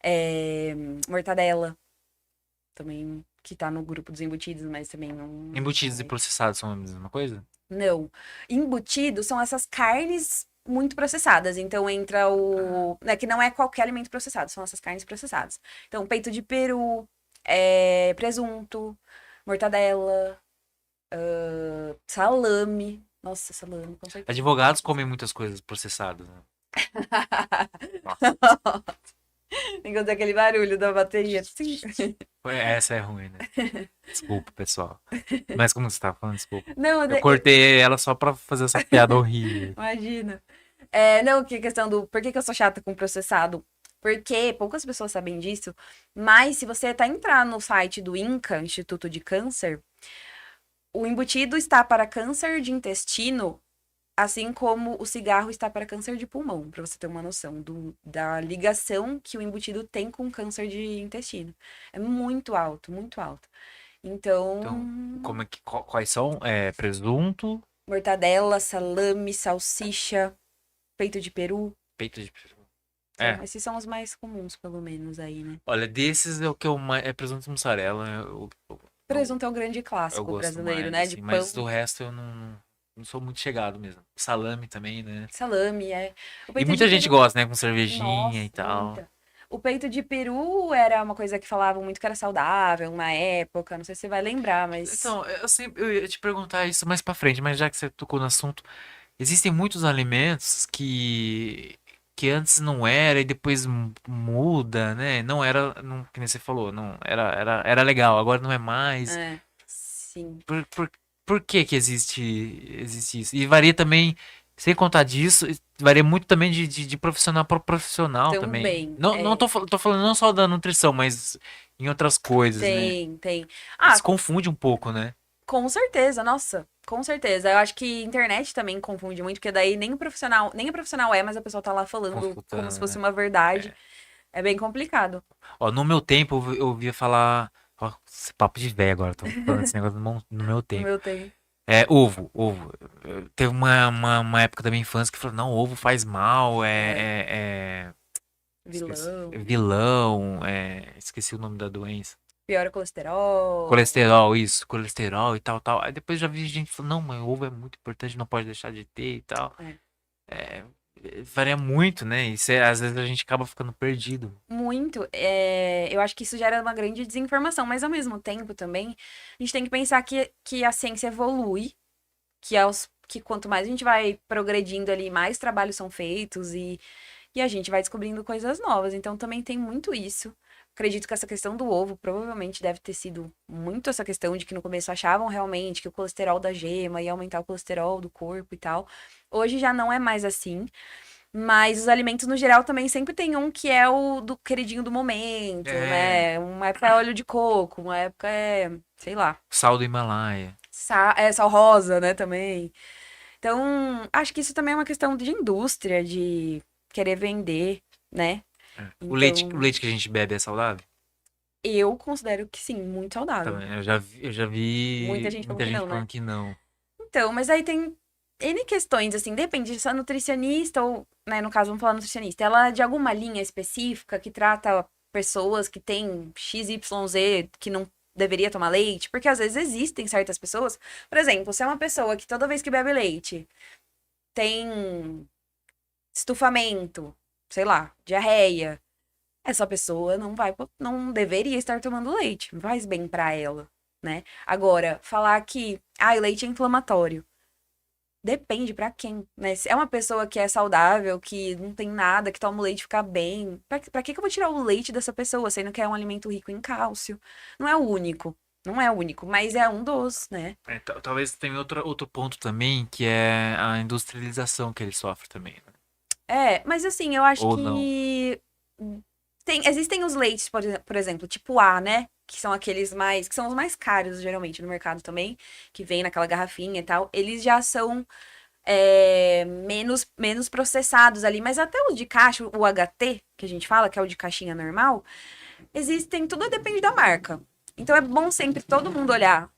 É, mortadela, também, que tá no grupo dos embutidos, mas também não
Embutidos e
vai.
processados são a mesma coisa?
Não. Embutidos são essas carnes muito processadas. Então entra o. Né, que não é qualquer alimento processado, são essas carnes processadas. Então, peito de peru, presunto, mortadela, salame. Nossa, salame, com certeza.
Advogados comem muitas coisas processadas, né? Nossa,
Tem que fazer aquele barulho da bateria. Sim.
essa é ruim, né? Desculpa, pessoal. Mas como você tava falando, desculpa.
Não,
Eu cortei ela só pra fazer essa piada horrível.
imagina. Não, que questão do. Por que que eu sou chata com processado? Porque poucas pessoas sabem disso, mas se você tá entrar no site do INCA, Instituto de Câncer, o embutido está para câncer de intestino Assim como o cigarro está para câncer de pulmão, para você ter uma noção da ligação que o embutido tem com câncer de intestino. É muito alto, muito alto.
Então,
Então,
como é que, quais são? É, presunto,
mortadela, salame, salsicha, peito de peru.
peito de... É,
Então, esses são os mais comuns, pelo menos, aí, né?
olha, desses é o que eu mais... É presunto e mussarela,
Presunto é um grande
eu
clássico
gosto
brasileiro,
mais,
né? De
assim. Mas
pão,
do resto eu não sou muito chegado mesmo. Salame também, né?
salame, é. O
E
peito de
muita gente
peru,
gosta, né? Com cervejinha e
nossa,
tal.
muita. O peito de peru era uma coisa que falavam muito que era saudável, uma época, não sei se você vai lembrar, mas
Então, eu sempre eu ia te perguntar isso mais pra frente, mas já que você tocou no assunto, existem muitos alimentos que antes não era e depois muda, né? Não era, não, que nem você falou, não era legal, agora não é mais.
é, sim,
Por, por, por que que existe isso? E varia também, sem contar disso, varia muito também de profissional para profissional também.
também.
Não tô, tô falando não só da nutrição, mas em outras coisas, né?
Tem, tem.
Se confunde um pouco, né?
Com certeza, nossa, com certeza. Eu acho que internet também confunde muito, porque daí nem o profissional é, mas a pessoa tá lá falando como se
Consultando,
fosse
né?
uma verdade.
É.
É bem complicado.
Ó, no meu tempo eu ouvia falar. Ó, esse papo de velho agora, tô falando esse negócio no meu
No
tempo.
meu tem
É, ovo. Teve uma época da minha infância que falou, não, ovo faz mal,
é,
esqueci,
vilão,
vilão, esqueci o nome da doença.
piora o colesterol.
Colesterol, isso, colesterol e tal. Aí depois já vi gente falando, não, mas ovo é muito importante, não pode deixar de ter e tal.
É.
É, varia muito, né? E às vezes a gente acaba ficando perdido.
Muito. Eu acho que isso gera uma grande desinformação, mas ao mesmo tempo também, a gente tem que pensar que a ciência evolui, que quanto mais a gente vai progredindo ali, mais trabalhos são feitos e a gente vai descobrindo coisas novas. Então também tem muito isso. Acredito que essa questão do ovo provavelmente deve ter sido muito essa questão de que no começo achavam realmente que o colesterol da gema ia aumentar o colesterol do corpo e tal. Hoje já não é mais assim. Mas os alimentos, no geral, também sempre tem um que é o do queridinho do momento,
É,
né? Uma época é óleo de coco, uma época é, sei lá,
sal do Himalaia.
sal rosa, né, também. Então, acho que isso também é uma questão de indústria, de querer vender, né?
É. O
Então,
leite que a gente bebe é saudável?
eu considero que sim, muito saudável.
Também, eu já
Muita
vi
gente falando
muita
que
gente
não, né?
falando que não.
Então, mas aí tem N questões, assim, depende se a nutricionista ou, né, no caso, vamos falar nutricionista, ela é de alguma linha específica que trata pessoas que têm XYZ que não deveria tomar leite, porque às vezes existem certas pessoas, por exemplo, se é uma pessoa que toda vez que bebe leite tem estufamento, sei lá, diarreia, essa pessoa não deveria estar tomando leite, não faz bem pra ela, né? Agora, falar que, o leite é inflamatório. Depende pra quem, né? Se é uma pessoa que é saudável, que não tem nada, que toma o leite e fica bem, pra que que eu vou tirar o leite dessa pessoa, sendo que é um alimento rico em cálcio? Não é o único, não é o único, mas é um dos, né?
É, talvez tenha outro ponto também, que é a industrialização que ele sofre também, né?
Mas assim, eu acho
Ou não.
que existem os leites, por exemplo, tipo A, né? Que são aqueles que são os mais caros, geralmente, no mercado também, que vem naquela garrafinha e tal. Eles já são menos processados ali, mas até os de caixa, o HT, que a gente fala, que é o de caixinha normal, existem, tudo depende da marca. Então é bom sempre todo mundo olhar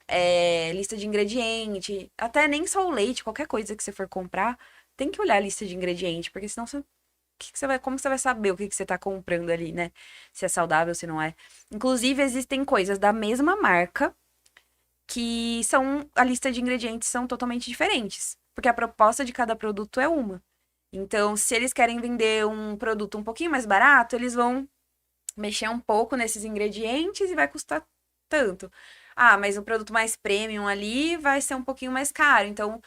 lista de ingrediente, até nem só o leite, qualquer coisa que você for comprar, tem que olhar a lista de ingrediente, porque senão você como que você vai saber o que você tá comprando ali, né? Se é saudável, se não é. Inclusive, existem coisas da mesma marca que a lista de ingredientes são totalmente diferentes, porque a proposta de cada produto é uma. Então, se eles querem vender um produto um pouquinho mais barato, eles vão mexer um pouco nesses ingredientes e vai custar tanto. Ah, mas o produto mais premium ali vai ser um pouquinho mais caro. Então,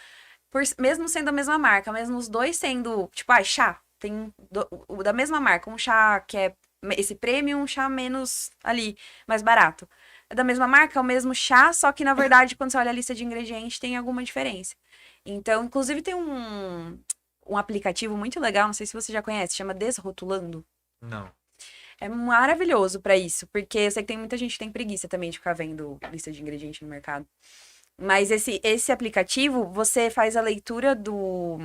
mesmo sendo a mesma marca, mesmo os dois sendo, tipo, chá, tem o da mesma marca, um chá que é esse premium, um chá menos ali, mais barato. É da mesma marca, é o mesmo chá, só que na verdade, quando você olha a lista de ingredientes, tem alguma diferença. Então, inclusive, tem um aplicativo muito legal, não sei se você já conhece, chama Desrotulando.
Não.
É maravilhoso pra isso, porque eu sei que tem muita gente que tem preguiça também de ficar vendo lista de ingredientes no mercado. Mas esse aplicativo, você faz a leitura do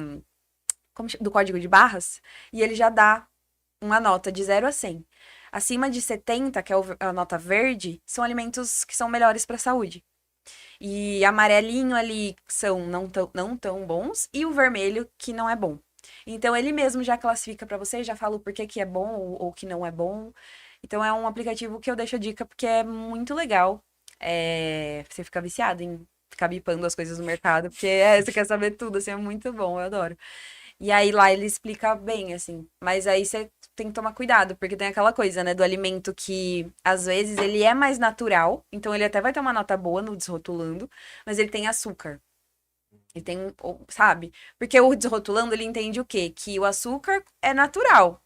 código de barras e ele já dá uma nota de 0 a 100. Acima de 70, que é a nota verde, são alimentos que são melhores para a saúde. E amarelinho ali são não tão bons e o vermelho que não é bom. Então ele mesmo já classifica para você, já fala o porquê que é bom ou que não é bom. Então é um aplicativo que eu deixo a dica porque é muito legal. Você fica viciado em ficar bipando as coisas no mercado, porque você quer saber tudo, assim, é muito bom, eu adoro. E aí lá ele explica bem, assim. Mas aí você tem que tomar cuidado, porque tem aquela coisa, né, do alimento que às vezes ele é mais natural, então ele até vai ter uma nota boa no desrotulando, mas ele tem açúcar. E tem, sabe? Porque o desrotulando ele entende o quê? Que o açúcar é natural,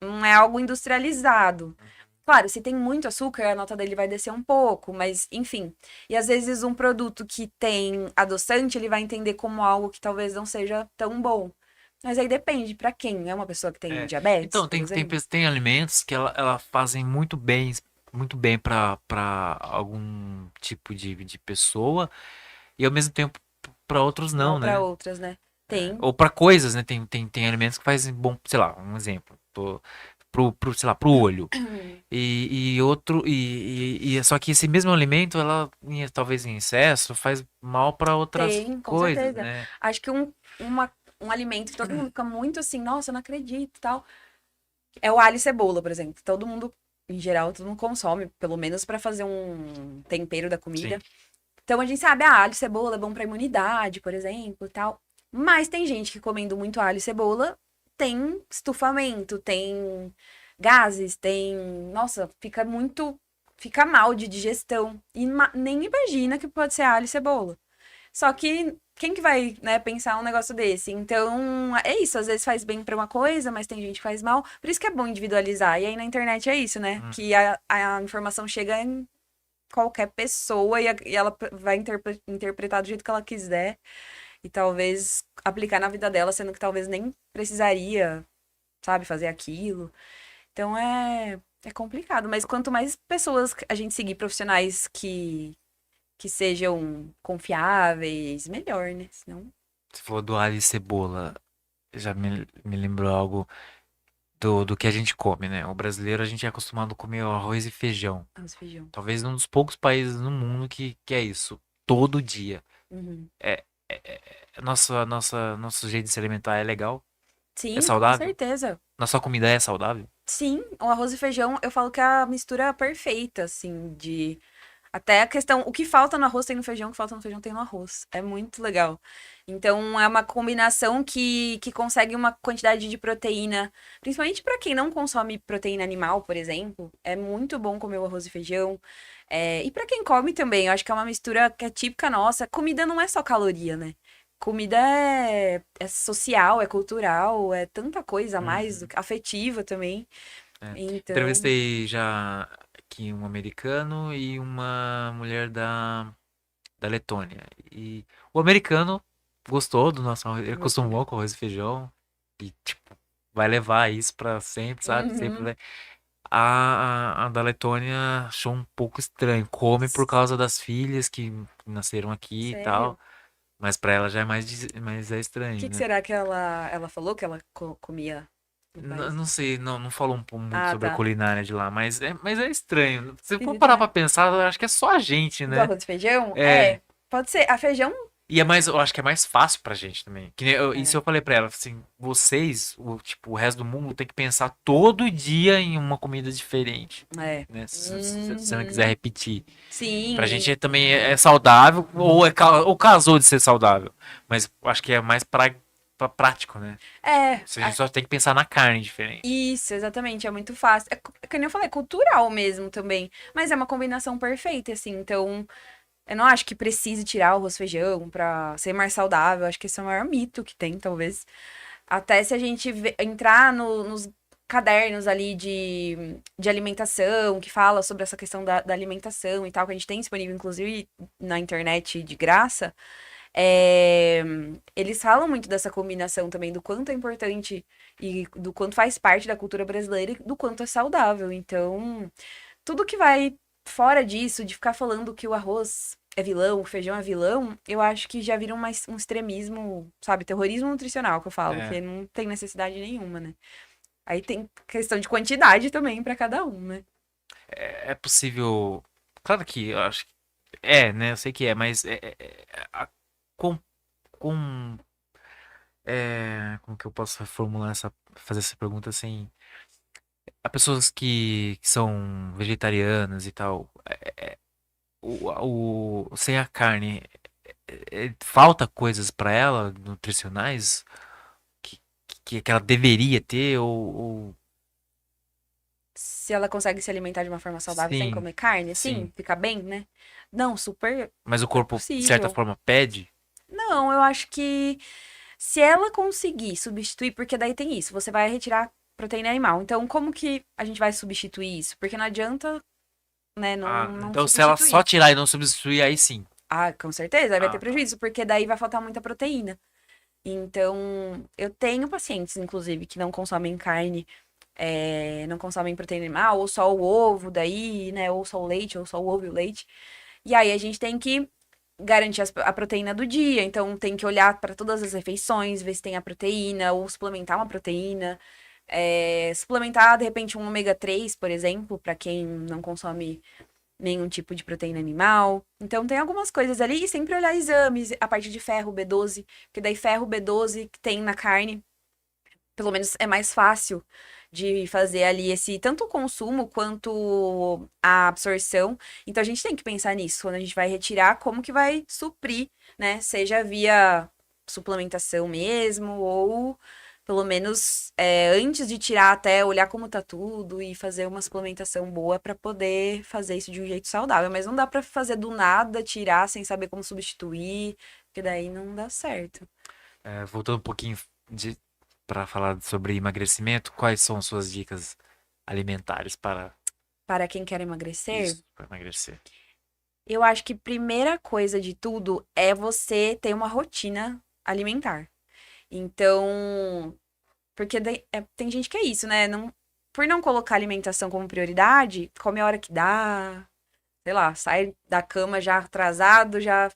não é algo industrializado. Claro, se tem muito açúcar, a nota dele vai descer um pouco, mas enfim. E às vezes um produto que tem adoçante, ele vai entender como algo que talvez não seja tão bom. Mas aí depende pra quem. É uma pessoa que tem
É.
diabetes,
Então,
por exemplo?
tem alimentos que ela fazem muito bem para algum tipo de pessoa e ao mesmo tempo para outros não,
Mal pra
né?
outras, né? Tem.
Ou para coisas, né? Tem alimentos que fazem bom, sei lá, um exemplo. Sei lá, pro olho. E outro. Só que esse mesmo alimento, talvez em excesso, faz mal para outras
Tem, com
coisas,
certeza.
né?
Acho que um alimento que todo mundo fica muito assim, nossa, eu não acredito e tal. É o alho e cebola, por exemplo. Todo mundo, em geral, todo mundo consome, pelo menos pra fazer um tempero da comida.
Sim.
Então a gente sabe, alho e cebola é bom pra imunidade, por exemplo, e tal. Mas tem gente que comendo muito alho e cebola tem estufamento, tem gases, tem, nossa, fica mal de digestão e nem imagina que pode ser alho e cebola. Só que quem que vai, né, pensar um negócio desse? Então, é isso, às vezes faz bem pra uma coisa, mas tem gente que faz mal. Por isso que é bom individualizar. E aí na internet é isso, né?
Hum.
Que a informação chega em qualquer pessoa e ela vai interpretar do jeito que ela quiser e talvez aplicar na vida dela, sendo que talvez nem precisaria, sabe, fazer aquilo. Então é complicado, mas quanto mais pessoas a gente seguir profissionais que sejam confiáveis, melhor, né? Senão,
Você falou do alho e cebola. Já me lembrou algo do que a gente come, né? O brasileiro, a gente é acostumado a comer arroz e feijão.
arroz e feijão.
Talvez um dos poucos países no mundo que é isso. Todo dia.
Uhum.
É, nosso jeito de se alimentar é legal? É
Sim, com
saudável?
certeza.
Nossa comida é saudável?
Sim, o arroz e feijão, eu falo que é a mistura perfeita, assim, de. Até a questão, o que falta no arroz tem no feijão, o que falta no feijão tem no arroz. É muito legal. Então, é uma combinação que consegue uma quantidade de proteína, principalmente para quem não consome proteína animal, por exemplo. É muito bom comer o arroz e feijão. E para quem come também, eu acho que é uma mistura que é típica nossa. Comida não é só caloria, né? Comida é social, é cultural, é tanta coisa a mais,
Uhum.
afetiva também.
É.
Então,
Entrevistei já aqui um americano e uma mulher da Letônia. E o americano gostou do nosso arroz, ele
gostou.
acostumou com arroz e feijão e, tipo, vai levar isso pra sempre, sabe? Sempre
Uhum.
vai. A da Letônia achou um pouco estranho. Come por causa das filhas que nasceram aqui e tal.
Sério?
Mas pra ela já é mais é
O
estranho,
que
né?
será que ela falou que ela comia no país?
Não sei, não falou muito
Ah,
sobre a
tá.
culinária de lá, mas é estranho. Se for
Esquisito,
parar
né?
pra pensar, eu acho que é só a gente,
Do
né?
arroz e feijão?
É.
Pode ser. A feijão?
E eu acho que é mais fácil pra gente também. Isso
É,
eu falei pra ela, assim, vocês, o resto do mundo tem que pensar todo dia em uma comida diferente,
é.
né? Se você não quiser
Uhum.
repetir. Pra
Sim.
gente também é saudável, ou casou de ser saudável. Mas eu acho que é mais prático, né?
É,
Se a gente só tem que pensar na carne diferente.
isso, exatamente. É muito fácil. É que nem eu falei, é cultural mesmo também. Mas é uma combinação perfeita, assim. Então, eu não acho que precise tirar o arroz e feijão pra ser mais saudável. Acho que esse é o maior mito que tem, talvez. Até se a gente entrar nos cadernos ali de alimentação, que fala sobre essa questão da alimentação e tal, que a gente tem disponível, inclusive, na internet de graça, é, eles falam muito dessa combinação também, do quanto é importante e do quanto faz parte da cultura brasileira e do quanto é saudável. Então, tudo que vai fora disso, de ficar falando que o arroz é vilão, que feijão é vilão, eu acho que já vira um extremismo, sabe? Terrorismo nutricional que eu falo,
É,
que não tem necessidade nenhuma, né? Aí tem questão de quantidade também pra cada um, né?
é possível. Claro que eu acho que é, né? Eu sei que é, mas com, com como que eu posso formular fazer essa pergunta assim? Há pessoas que são vegetarianas e tal. Sem a carne, falta coisas pra ela, nutricionais, que, que ela deveria ter, ou...
Se ela consegue se alimentar de uma forma saudável sem
Sim,
comer carne, assim,
sim.
fica bem, né? Não, super
Mas o corpo, de certa
possível.
forma, pede.
Não, eu acho que se ela conseguir substituir, porque daí tem isso, você vai retirar proteína animal. Então, como que a gente vai substituir isso? Porque não adianta, né,
Ah,
não
então se ela só
substituir.
tirar e não substituir, aí sim.
Ah, com certeza, aí vai ter
Ah, tá.
prejuízo, porque daí vai faltar muita proteína. Então, eu tenho pacientes, inclusive, que não consomem carne, não consomem proteína animal, ou só o ovo daí, né, ou só o leite, ou só o ovo e o leite. E aí a gente tem que garantir a proteína do dia, então tem que olhar para todas as refeições, ver se tem a proteína, ou suplementar uma proteína. Suplementar, de repente, um ômega 3, por exemplo, para quem não consome nenhum tipo de proteína animal. Então tem algumas coisas ali e sempre olhar exames, a parte de ferro, B12, porque daí ferro, B12 que tem na carne, pelo menos é mais fácil de fazer ali esse tanto o consumo quanto a absorção. Então a gente tem que pensar nisso quando a gente vai retirar, como que vai suprir, né? Seja via suplementação mesmo ou pelo menos antes de tirar até olhar como tá tudo e fazer uma suplementação boa para poder fazer isso de um jeito saudável. Mas não dá para fazer do nada, tirar sem saber como substituir, porque daí não dá certo.
Voltando um pouquinho para falar sobre emagrecimento, quais são suas dicas alimentares para
Para quem quer emagrecer,
isso, para emagrecer?
eu acho que primeira coisa de tudo é você ter uma rotina alimentar. Então, porque tem gente que é isso, né? Não, por não colocar alimentação como prioridade, come a hora que dá, sei lá, sai da cama já atrasado, já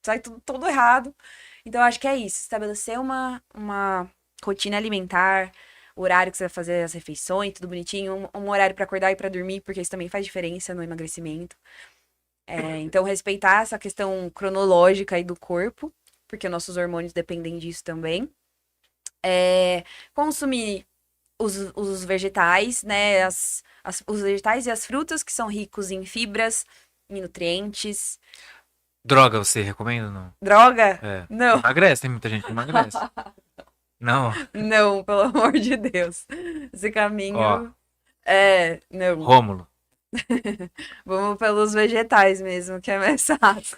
sai tudo todo errado. Então, eu acho que é isso, estabelecer uma rotina alimentar, o horário que você vai fazer as refeições, tudo bonitinho, um horário pra acordar e pra dormir, porque isso também faz diferença no emagrecimento. Então, respeitar essa questão cronológica aí do corpo, porque nossos hormônios dependem disso também. Consumir os vegetais, né? Os vegetais e as frutas que são ricos em fibras, em nutrientes.
Droga, você recomenda? Não.
Droga?
É.
Não,
Emagrece, tem muita gente que emagrece. Não.
não, pelo amor de Deus. Esse
Ó,
caminho não.
Rômulo.
Vamos pelos vegetais mesmo, que é mais fácil.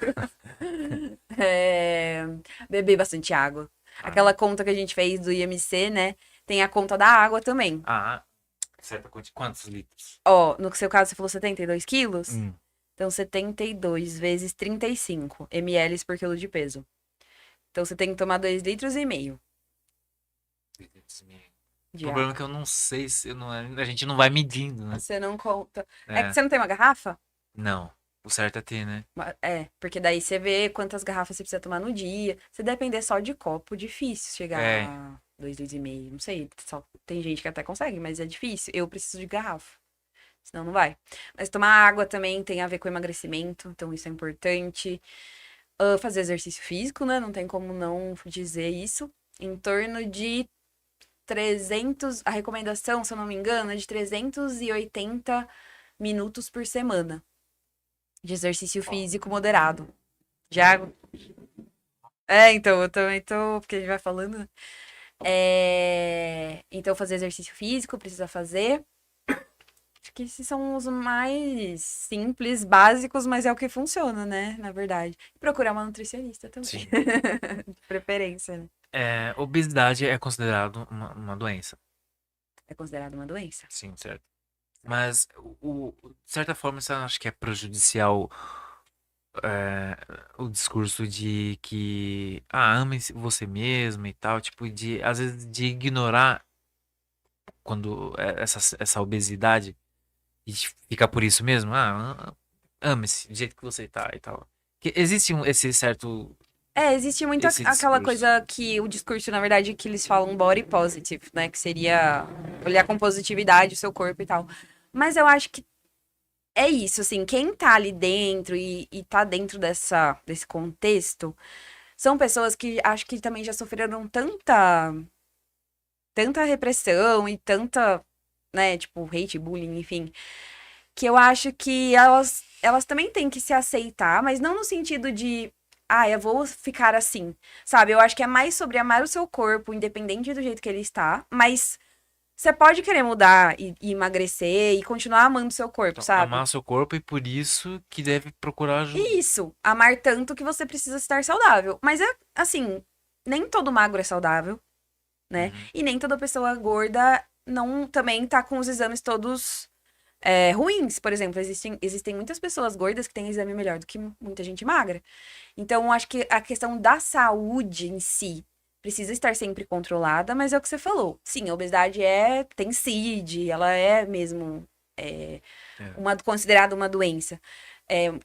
É, beber bastante água.
Ah,
Aquela conta que a gente fez do IMC, né? Tem a conta da água também.
ah, certa quantia. Quantos litros?
Ó, no seu caso você falou 72 quilos?
Hum,
Então 72 vezes 35 ml por quilo de peso. Então você tem que tomar 2,5 litros
2 litros e meio. O
de
problema é
água.
que eu não sei se eu não, a gente não vai medindo, né?
Você não conta. É que
É,
você não tem uma garrafa?
não. O certo é ter, né?
Porque daí você vê quantas garrafas você precisa tomar no dia. Se depender só de copo, difícil chegar
É,
a 2,5 litros. Não sei, tem gente que até consegue, mas é difícil. Eu preciso de garrafa, senão não vai. Mas tomar água também tem a ver com emagrecimento, então isso é importante. Fazer exercício físico, né? Não tem como não dizer isso. Em torno de 300, a recomendação, se eu não me engano, é de 380 minutos por semana de exercício físico moderado. Já. Então, eu também tô, porque a gente vai falando, né? Então, fazer exercício físico, precisa fazer. Acho que esses são os mais simples, básicos, mas é o que funciona, né? Na verdade. E procurar uma nutricionista também.
sim.
De preferência, né?
Obesidade é considerado uma doença.
É considerado uma doença.
Sim, certo. Mas, de certa forma, você acha que é prejudicial é, o discurso de que, ame você mesmo e tal, tipo, às vezes, de ignorar quando essa obesidade e ficar por isso mesmo? Ame-se do jeito que você tá e tal. Que existe esse certo.
Existe muito
Esse
aquela
discurso.
coisa que o discurso, na verdade, que eles falam body positive, né? Que seria olhar com positividade o seu corpo e tal. Mas eu acho que é isso, assim, quem tá ali dentro e tá dentro desse contexto são pessoas que acho que também já sofreram tanta repressão e tanta, né, tipo, hate, bullying, enfim, que eu acho que elas também têm que se aceitar, mas não no sentido de, eu vou ficar assim, sabe? Eu acho que é mais sobre amar o seu corpo, independente do jeito que ele está, mas você pode querer mudar e emagrecer e continuar amando o seu corpo,
Então,
sabe?
amar seu corpo e por isso que deve procurar ajuda.
E isso, amar tanto que você precisa estar saudável. Mas é assim, nem todo magro é saudável, né?
Uhum.
E nem toda pessoa gorda não também tá com os exames todos ruins. Por exemplo, existem muitas pessoas gordas que têm exame melhor do que muita gente magra. Então, eu acho que a questão da saúde em si precisa estar sempre controlada, mas é o que você falou. Sim, a obesidade tem CID, ela é mesmo é,
É.
considerada uma doença.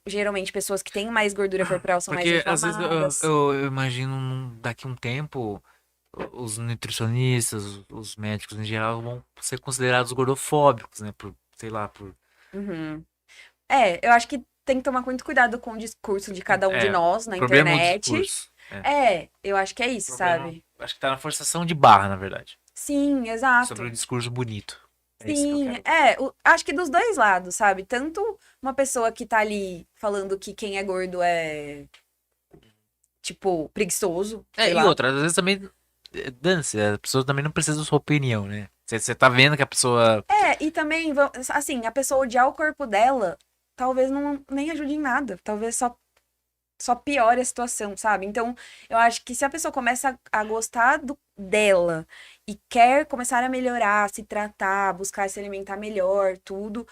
Geralmente, pessoas que têm mais gordura corporal são mais
Porque às vezes
inflamadas.
eu imagino daqui a um tempo os nutricionistas, os médicos em geral vão ser considerados gordofóbicos, né? Por, sei lá, por.
Uhum. Eu acho que tem que tomar muito cuidado com o discurso de cada um de
É,
nós
o
na
problema é o
internet.
discurso. É.
Eu acho que é
O
isso,
problema,
sabe?
acho que tá na forçação de barra, na verdade.
Sim,
Sobre o
exato.
discurso bonito. É isso que eu
Sim,
quero.
acho que dos dois lados, sabe? Tanto uma pessoa que tá ali falando que quem é gordo é, tipo, preguiçoso, sei
E
lá.
outra, às vezes também. Dane-se, a pessoa também não precisa da sua opinião, né? Você tá vendo que a pessoa.
E também, assim, a pessoa odiar o corpo dela, talvez não nem ajude em nada. Talvez só piore a situação, sabe? Então, eu acho que se a pessoa começa a gostar dela e quer começar a melhorar, se tratar, buscar se alimentar melhor, tudo,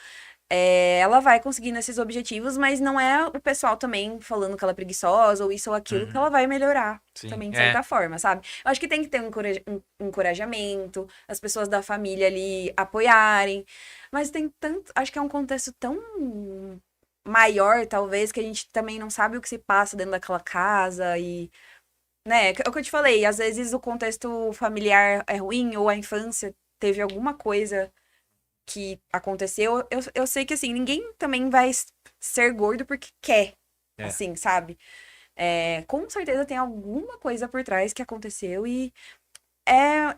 ela vai conseguindo esses objetivos, mas não é o pessoal também falando que ela é preguiçosa ou isso ou aquilo que ela
Uhum,
vai melhorar.
sim,
Também, de
é.
certa forma, sabe? Eu acho que tem que ter um encorajamento, as pessoas da família ali apoiarem. Mas tem tanto. Acho que é um contexto tão maior, talvez, que a gente também não sabe o que se passa dentro daquela casa e, né, é o que eu te falei, às vezes o contexto familiar é ruim ou a infância teve alguma coisa que aconteceu. Eu sei que, assim, ninguém também vai ser gordo porque quer,
É.
assim, sabe? Com certeza tem alguma coisa por trás que aconteceu e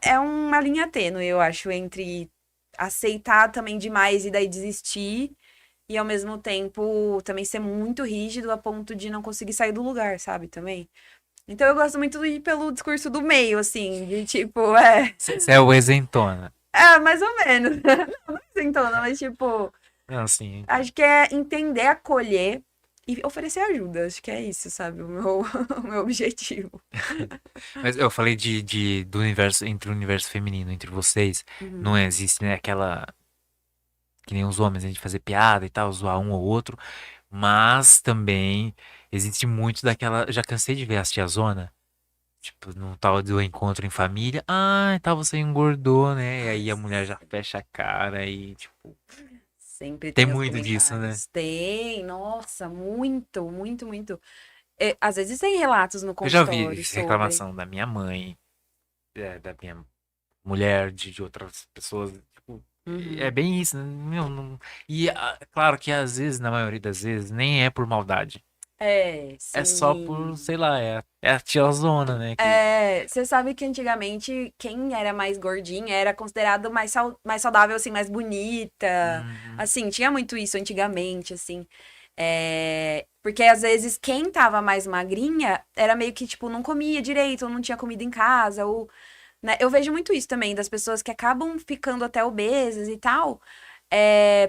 é uma linha tênue, eu acho, entre aceitar também demais e daí desistir e ao mesmo tempo também ser muito rígido a ponto de não conseguir sair do lugar, sabe? Também. Então eu gosto muito de ir pelo discurso do meio, assim, de tipo,
Você é o isentona.
mais ou menos. Não isentona, mas tipo,
Não, sim, eu entendo.
acho que é entender, acolher e oferecer ajuda. Acho que é isso, sabe? O meu, o meu objetivo.
Mas eu falei do universo, entre o universo feminino, entre vocês,
Uhum.
não existe, né, aquela, que nem os homens, a gente fazer piada e tal, zoar um ou outro, mas também existe muito daquela, já cansei de ver as tiazona, tipo, no tal do encontro em família, tal, você engordou, né, e
Ai,
aí a mulher já fecha a cara e, tipo,
sempre
tem
tem os
muito disso, né?
comentários. Tem, nossa, muito, muito, muito. Às vezes tem relatos no
Eu já vi
consultório sobre.
reclamação da minha mãe, da minha mulher, de outras pessoas. Tipo, é
Uhum.
bem isso, né? Meu, e claro que às vezes, na maioria das vezes, nem é por maldade. É só por,
Sim.
sei lá, é a tiazona, né? Que.
Você sabe que antigamente quem era mais gordinha era considerado mais saudável, assim, mais bonita.
Uhum,
Assim, tinha muito isso antigamente, assim. Porque às vezes quem tava mais magrinha era meio que, tipo, não comia direito, ou não tinha comida em casa, ou, né? Eu vejo muito isso também, das pessoas que acabam ficando até obesas e tal.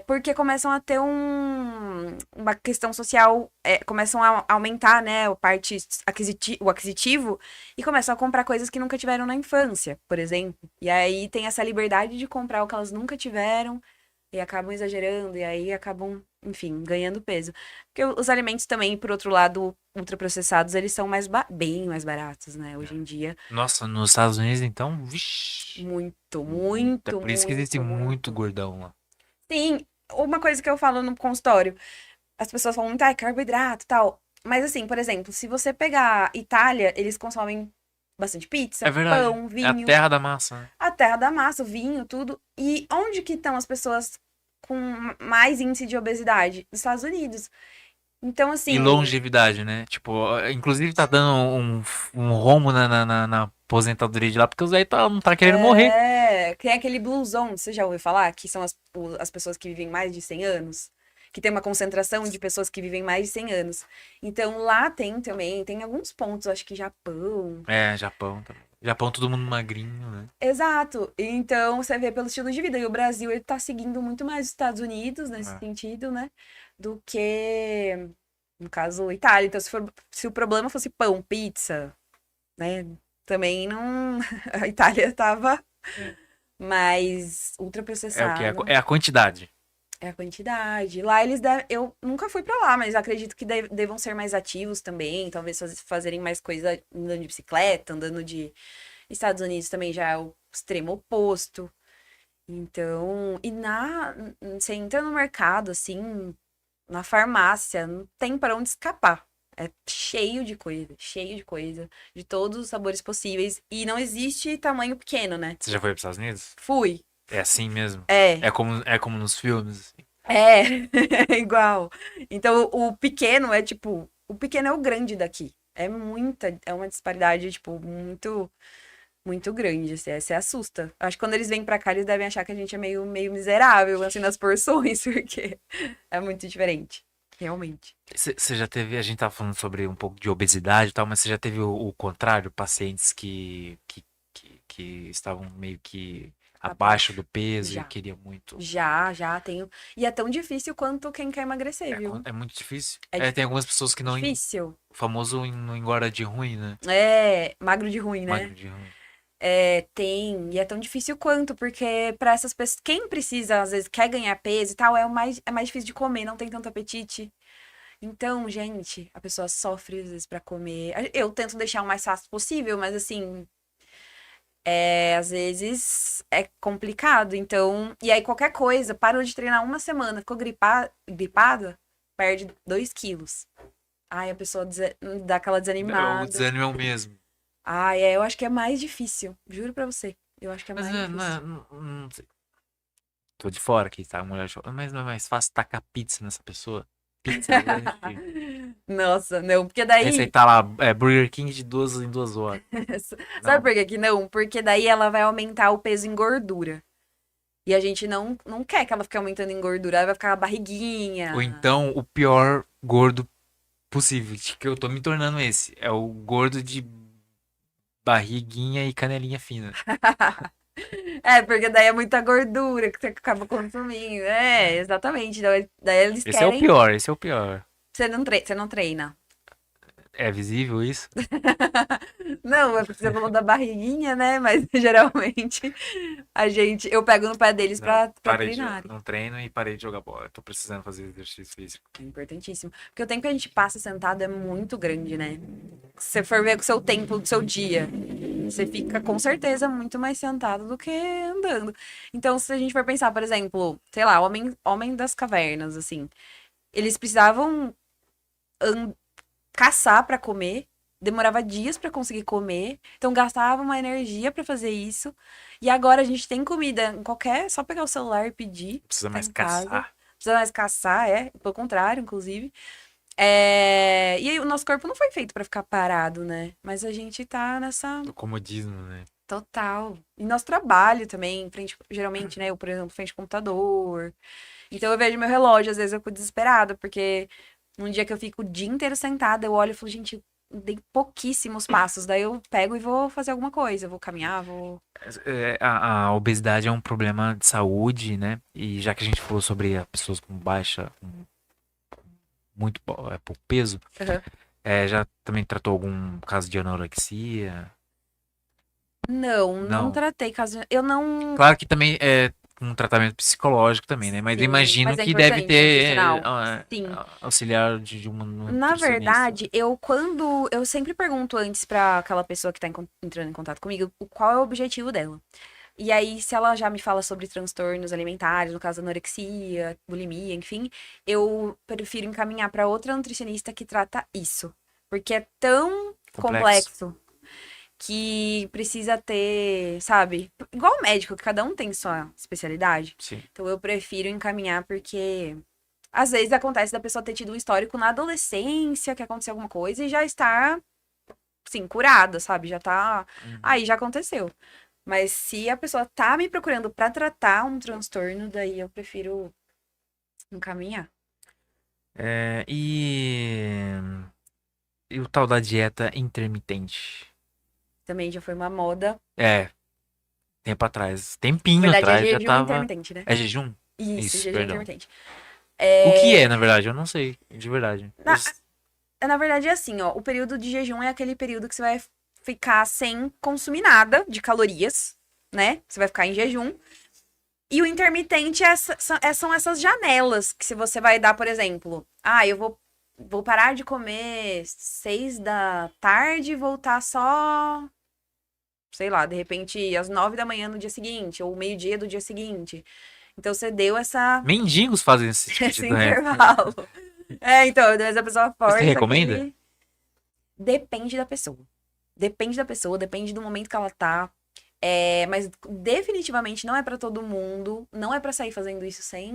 Porque começam a ter uma questão social, começam a aumentar, né, o aquisitivo, e começam a comprar coisas que nunca tiveram na infância, por exemplo. E aí tem essa liberdade de comprar o que elas nunca tiveram, e acabam exagerando, e aí acabam, enfim, ganhando peso. Porque os alimentos também, por outro lado, ultraprocessados, eles são bem mais baratos, né, hoje
é.
em dia.
Nossa, nos Estados Unidos, então, vixi.
Muito,
É
muito,
por isso que existe
muito,
muito
muito.
gordão lá.
Sim, uma coisa que eu falo no consultório. As pessoas falam muito, carboidrato e tal. Mas assim, por exemplo, se você pegar Itália, eles consomem bastante
É
pizza,
verdade.
pão,
É a
vinho,
terra da massa, né?
a terra da massa, o vinho, tudo. E onde que estão as pessoas com mais índice de obesidade? Nos Estados Unidos. Então,
E
assim,
longevidade, né? Tipo, inclusive tá dando um rombo na aposentadoria de lá, porque os aí não tá querendo morrer.
tem aquele Blue Zone, você já ouviu falar? Que são as pessoas que vivem mais de 100 anos. Que tem uma concentração de pessoas que vivem mais de 100 anos. Então, lá tem também, tem alguns pontos, acho que Japão.
É, Japão também. Japão, todo mundo magrinho, né?
Exato. Então, você vê pelo estilo de vida. E o Brasil, ele tá seguindo muito mais os Estados Unidos nesse
É.
sentido, né? Do que, no caso, Itália. Então, se o problema fosse pão, pizza, né? Também não. A Itália tava mais
É o que?
ultraprocessada.
É a quantidade.
É a quantidade. Lá eles devem. Eu nunca fui pra lá, mas acredito que devam ser mais ativos também. Talvez fazerem mais coisa andando de bicicleta, andando de. Estados Unidos também já é o extremo oposto. Então, você entra no mercado, assim, na farmácia, não tem para onde escapar. É cheio de coisa, de todos os sabores possíveis. E não existe tamanho pequeno, né?
Você já foi para os Estados Unidos?
Fui.
É assim mesmo.
É,
É como nos filmes, assim.
é, é igual. Então, o pequeno é tipo, o pequeno é o grande daqui. É uma disparidade, tipo, muito grande, assim, você assusta. Acho que quando eles vêm pra cá, eles devem achar que a gente é meio miserável, assim, nas porções, porque é muito diferente. Realmente.
Você já teve, a gente tava falando sobre um pouco de obesidade e tal, mas você já teve o contrário, pacientes que estavam meio que abaixo
Abaixo.
do peso e
Já.
queriam muito.
Já tenho. E é tão difícil quanto quem quer emagrecer, viu?
É muito difícil.
É
É, tem algumas pessoas que não,
difícil.
o famoso não engorda de ruim, né?
É magro de ruim, né?
Magro de ruim.
E é tão difícil quanto, porque pra essas pessoas, quem precisa, às vezes, quer ganhar peso e tal, é mais difícil de comer, não tem tanto apetite. Então, gente, a pessoa sofre às vezes pra comer. Eu tento deixar o mais fácil possível, mas assim, às vezes é complicado. Então, e aí qualquer coisa, parou de treinar uma semana, ficou gripada, perde 2 quilos. Ai, a pessoa dá aquela
O
desanimada.
desânimo é o mesmo.
Ai, eu acho que é mais difícil, juro pra você. Eu acho que é
Mas
mais difícil.
não sei. Tô de fora aqui, tá? Mulher, mas não é mais fácil tacar pizza nessa pessoa? Pizza, lanche.
Nossa, não, porque daí.
Receitar lá, Burger King de 2 em 2 horas.
Sabe
Não.
por que que não? Porque daí ela vai aumentar o peso em gordura. E a gente não quer que ela fique aumentando em gordura, ela vai ficar uma
Ou
barriguinha.
então o pior gordo possível, que eu tô me tornando esse. É o gordo de barriguinha e canelinha fina.
É, porque daí é muita gordura que você acaba consumindo. É, exatamente. Daí eles
Esse é o
querem.
pior, esse é o pior.
Você não treina.
É visível isso?
Não, é porque você falou da barriguinha, né? Mas geralmente eu pego no pé deles
Não,
pra treinarem.
não treino e parei de jogar bola. Eu tô precisando fazer exercício físico.
É importantíssimo. Porque o tempo que a gente passa sentado é muito grande, né? Se você for ver com o seu tempo, do seu dia, você fica com certeza muito mais sentado do que andando. Então, se a gente for pensar, por exemplo, sei lá, homem das cavernas, assim, eles precisavam an- caçar pra comer, demorava dias pra conseguir comer, então gastava uma energia pra fazer isso. E agora a gente tem comida em qualquer, só pegar o celular e pedir,
Não precisa
tá
mais
em casa.
caçar.
Não precisa mais caçar, pelo contrário, inclusive. E aí, o nosso corpo não foi feito pra ficar parado, né? Mas a gente tá nessa
Do comodismo, né?
total. E nosso trabalho também, geralmente, né? Eu, por exemplo, frente ao computador. Então eu vejo meu relógio, às vezes eu fico desesperada, porque num dia que eu fico o dia inteiro sentada, eu olho e falo, gente, eu dei pouquíssimos passos. Daí eu pego e vou fazer alguma coisa, vou caminhar, vou.
A obesidade é um problema de saúde, né? E já que a gente falou sobre pessoas com baixa, muito pouco peso,
Aham.
já também tratou algum caso de anorexia?
Não
Não.
tratei caso. Eu não.
Claro que também é um tratamento psicológico também, né? Mas eu
Sim,
imagino
mas é
que deve
importante,
ter
nutricional. Sim.
auxiliar de uma
Na
nutricionista.
verdade, eu sempre pergunto antes pra aquela pessoa que tá entrando em contato comigo qual é o objetivo dela. E aí, se ela já me fala sobre transtornos alimentares, no caso anorexia, bulimia, enfim, eu prefiro encaminhar para outra nutricionista que trata isso. Porque é tão
Complexo.
complexo que precisa ter, sabe? Igual o médico, que cada um tem sua especialidade.
Sim.
Então eu prefiro encaminhar porque às vezes acontece da pessoa ter tido um histórico na adolescência, que aconteceu alguma coisa e já está, sim, curada, sabe? Já tá.
Uhum.
Aí já aconteceu. Mas se a pessoa tá me procurando pra tratar um transtorno, daí eu prefiro encaminhar.
E o tal da dieta intermitente?
Também já foi uma moda.
É, tempo atrás.
Na
Tempinho
verdade, é
atrás já
jejum
tava.
intermitente, né?
É jejum?
Isso,
Isso,
jejum
perdão.
intermitente.
O que
É,
é, na verdade? Eu não sei, de verdade.
na verdade, é assim, ó. O período de jejum é aquele período que você vai ficar sem consumir nada de calorias, né? Você vai ficar em jejum. E o intermitente são essas janelas que se você vai dar, por exemplo, vou parar de comer 6 da tarde e voltar só, sei lá, de repente às 9 da manhã no dia seguinte, ou meio-dia do dia seguinte. Então você deu
Mendigos fazem esse tipo de
esse
doença.
intervalo. É, então, às vezes a pessoa
Você
força
recomenda?
aquele. Depende da pessoa. Depende da pessoa, depende do momento que ela tá. É, mas definitivamente não é pra todo mundo. Não é pra sair fazendo isso sem,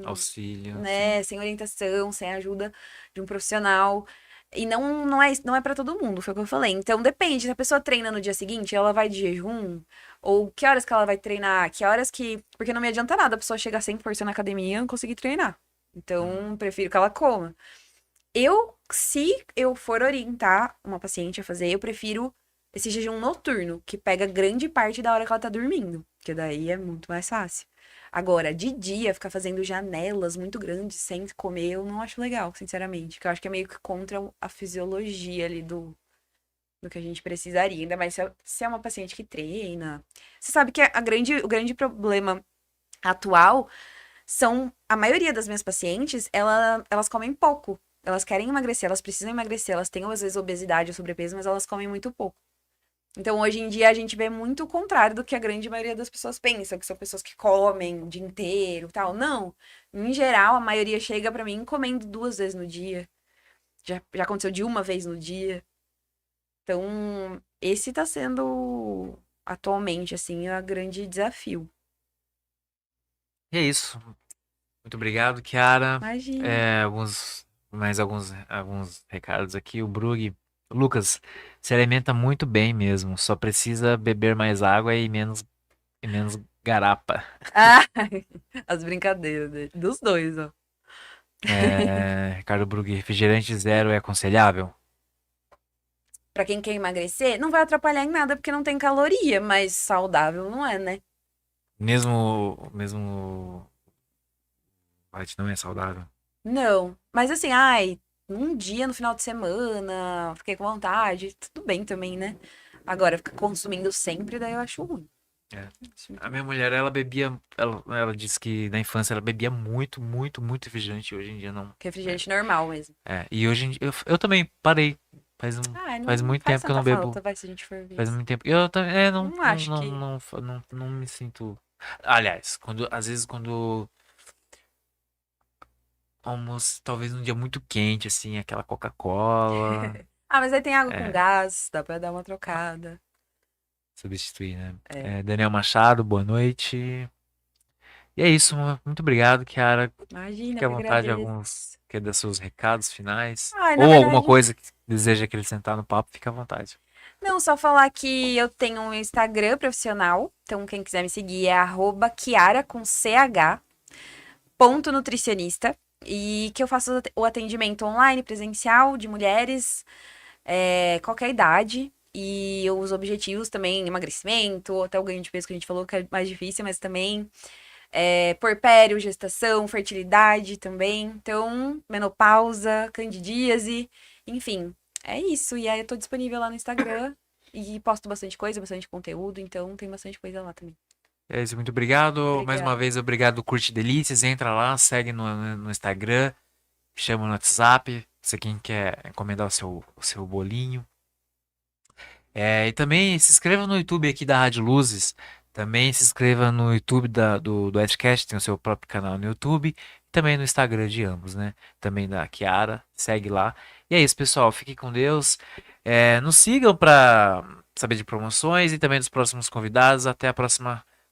Auxílio, sim.
né, sem orientação, sem ajuda de um profissional. E não é para todo mundo, foi o que eu falei. Então depende, se a pessoa treina no dia seguinte, ela vai de jejum, ou que horas que ela vai treinar, que horas que. Porque não me adianta nada a pessoa chegar 100% na academia e não conseguir treinar. Então,
Hum.
prefiro que ela coma. Se eu for orientar uma paciente a fazer, eu prefiro esse jejum noturno, que pega grande parte da hora que ela tá dormindo, que daí é muito mais fácil. Agora, de dia, ficar fazendo janelas muito grandes sem comer, eu não acho legal, sinceramente. Que eu acho que é meio que contra a fisiologia ali do que a gente precisaria. Ainda mais se é uma paciente que treina. Você sabe que o grande problema atual são a maioria das minhas pacientes, elas comem pouco. Elas querem emagrecer, elas precisam emagrecer, elas têm às vezes obesidade ou sobrepeso, mas elas comem muito pouco. Então, hoje em dia, a gente vê muito o contrário do que a grande maioria das pessoas pensa, que são pessoas que comem o dia inteiro, tal. Não. Em geral, a maioria chega pra mim comendo 2 vezes no dia. Já aconteceu de uma vez no dia. Então, esse tá sendo atualmente assim o grande desafio.
E é isso. Muito obrigado, Kiara.
Imagina.
Alguns recados aqui. O Brug. Lucas, se alimenta muito bem mesmo. Só precisa beber mais água e menos garapa.
Ah, as brincadeiras dos dois, ó.
Ricardo Brug, refrigerante zero é aconselhável?
Pra quem quer emagrecer, não vai atrapalhar em nada porque não tem caloria, mas saudável não é, né?
Mesmo light não é saudável.
Não. Mas assim, um dia no final de semana, fiquei com vontade, tudo bem também, né? Agora, ficar consumindo sempre, daí eu acho ruim.
É.
Acho
A
muito
minha
ruim.
mulher, ela bebia. Ela disse que na infância ela bebia muito, muito, muito refrigerante. Hoje em dia não. É.
Refrigerante normal mesmo.
E hoje em dia. Eu também parei. Faz
Não
muito
faz
tempo que eu
tanta
não bebo.
falta, vai, se a gente for ver
Faz
isso.
muito tempo. Eu também. Não,
Não
não,
acho
não,
que.
não, não me sinto. Aliás, às vezes quando almoço, talvez num dia muito quente, assim, aquela Coca-Cola.
Mas aí tem água com
É,
gás, dá pra dar uma trocada.
substituir, né?
É,
Daniel Machado, boa noite. E é isso, muito obrigado, Kiara.
imagina,
Fique à
eu que
vontade,
agradeço.
alguns quer dar seus recados finais.
Na
Ou alguma
verdade,
coisa que deseja acrescentar no papo, fique à vontade.
não, só falar que eu tenho um Instagram profissional, então quem quiser me seguir é @kiara com ch, ponto nutricionista, e que eu faço o atendimento online, presencial, de mulheres, qualquer idade, e os objetivos também, emagrecimento, até o ganho de peso que a gente falou que é mais difícil, mas também porpério, gestação, fertilidade também, então menopausa, candidíase, enfim, é isso. E aí eu tô disponível lá no Instagram e posto bastante coisa, bastante conteúdo, então tem bastante coisa lá também.
É isso, muito obrigado. Mais uma
Obrigada.
vez, obrigado, Curte Delícias. Entra lá, segue no Instagram, chama no WhatsApp. Se quem quer encomendar o seu bolinho. E também se inscreva no YouTube aqui da Rádio Luzes. Também se inscreva no YouTube do Edcast, tem o seu próprio canal no YouTube. Também no Instagram de ambos, né? Também da Kiara, segue lá. E é isso, pessoal. Fiquem com Deus. Nos sigam para saber de promoções e também dos próximos convidados. Até a próxima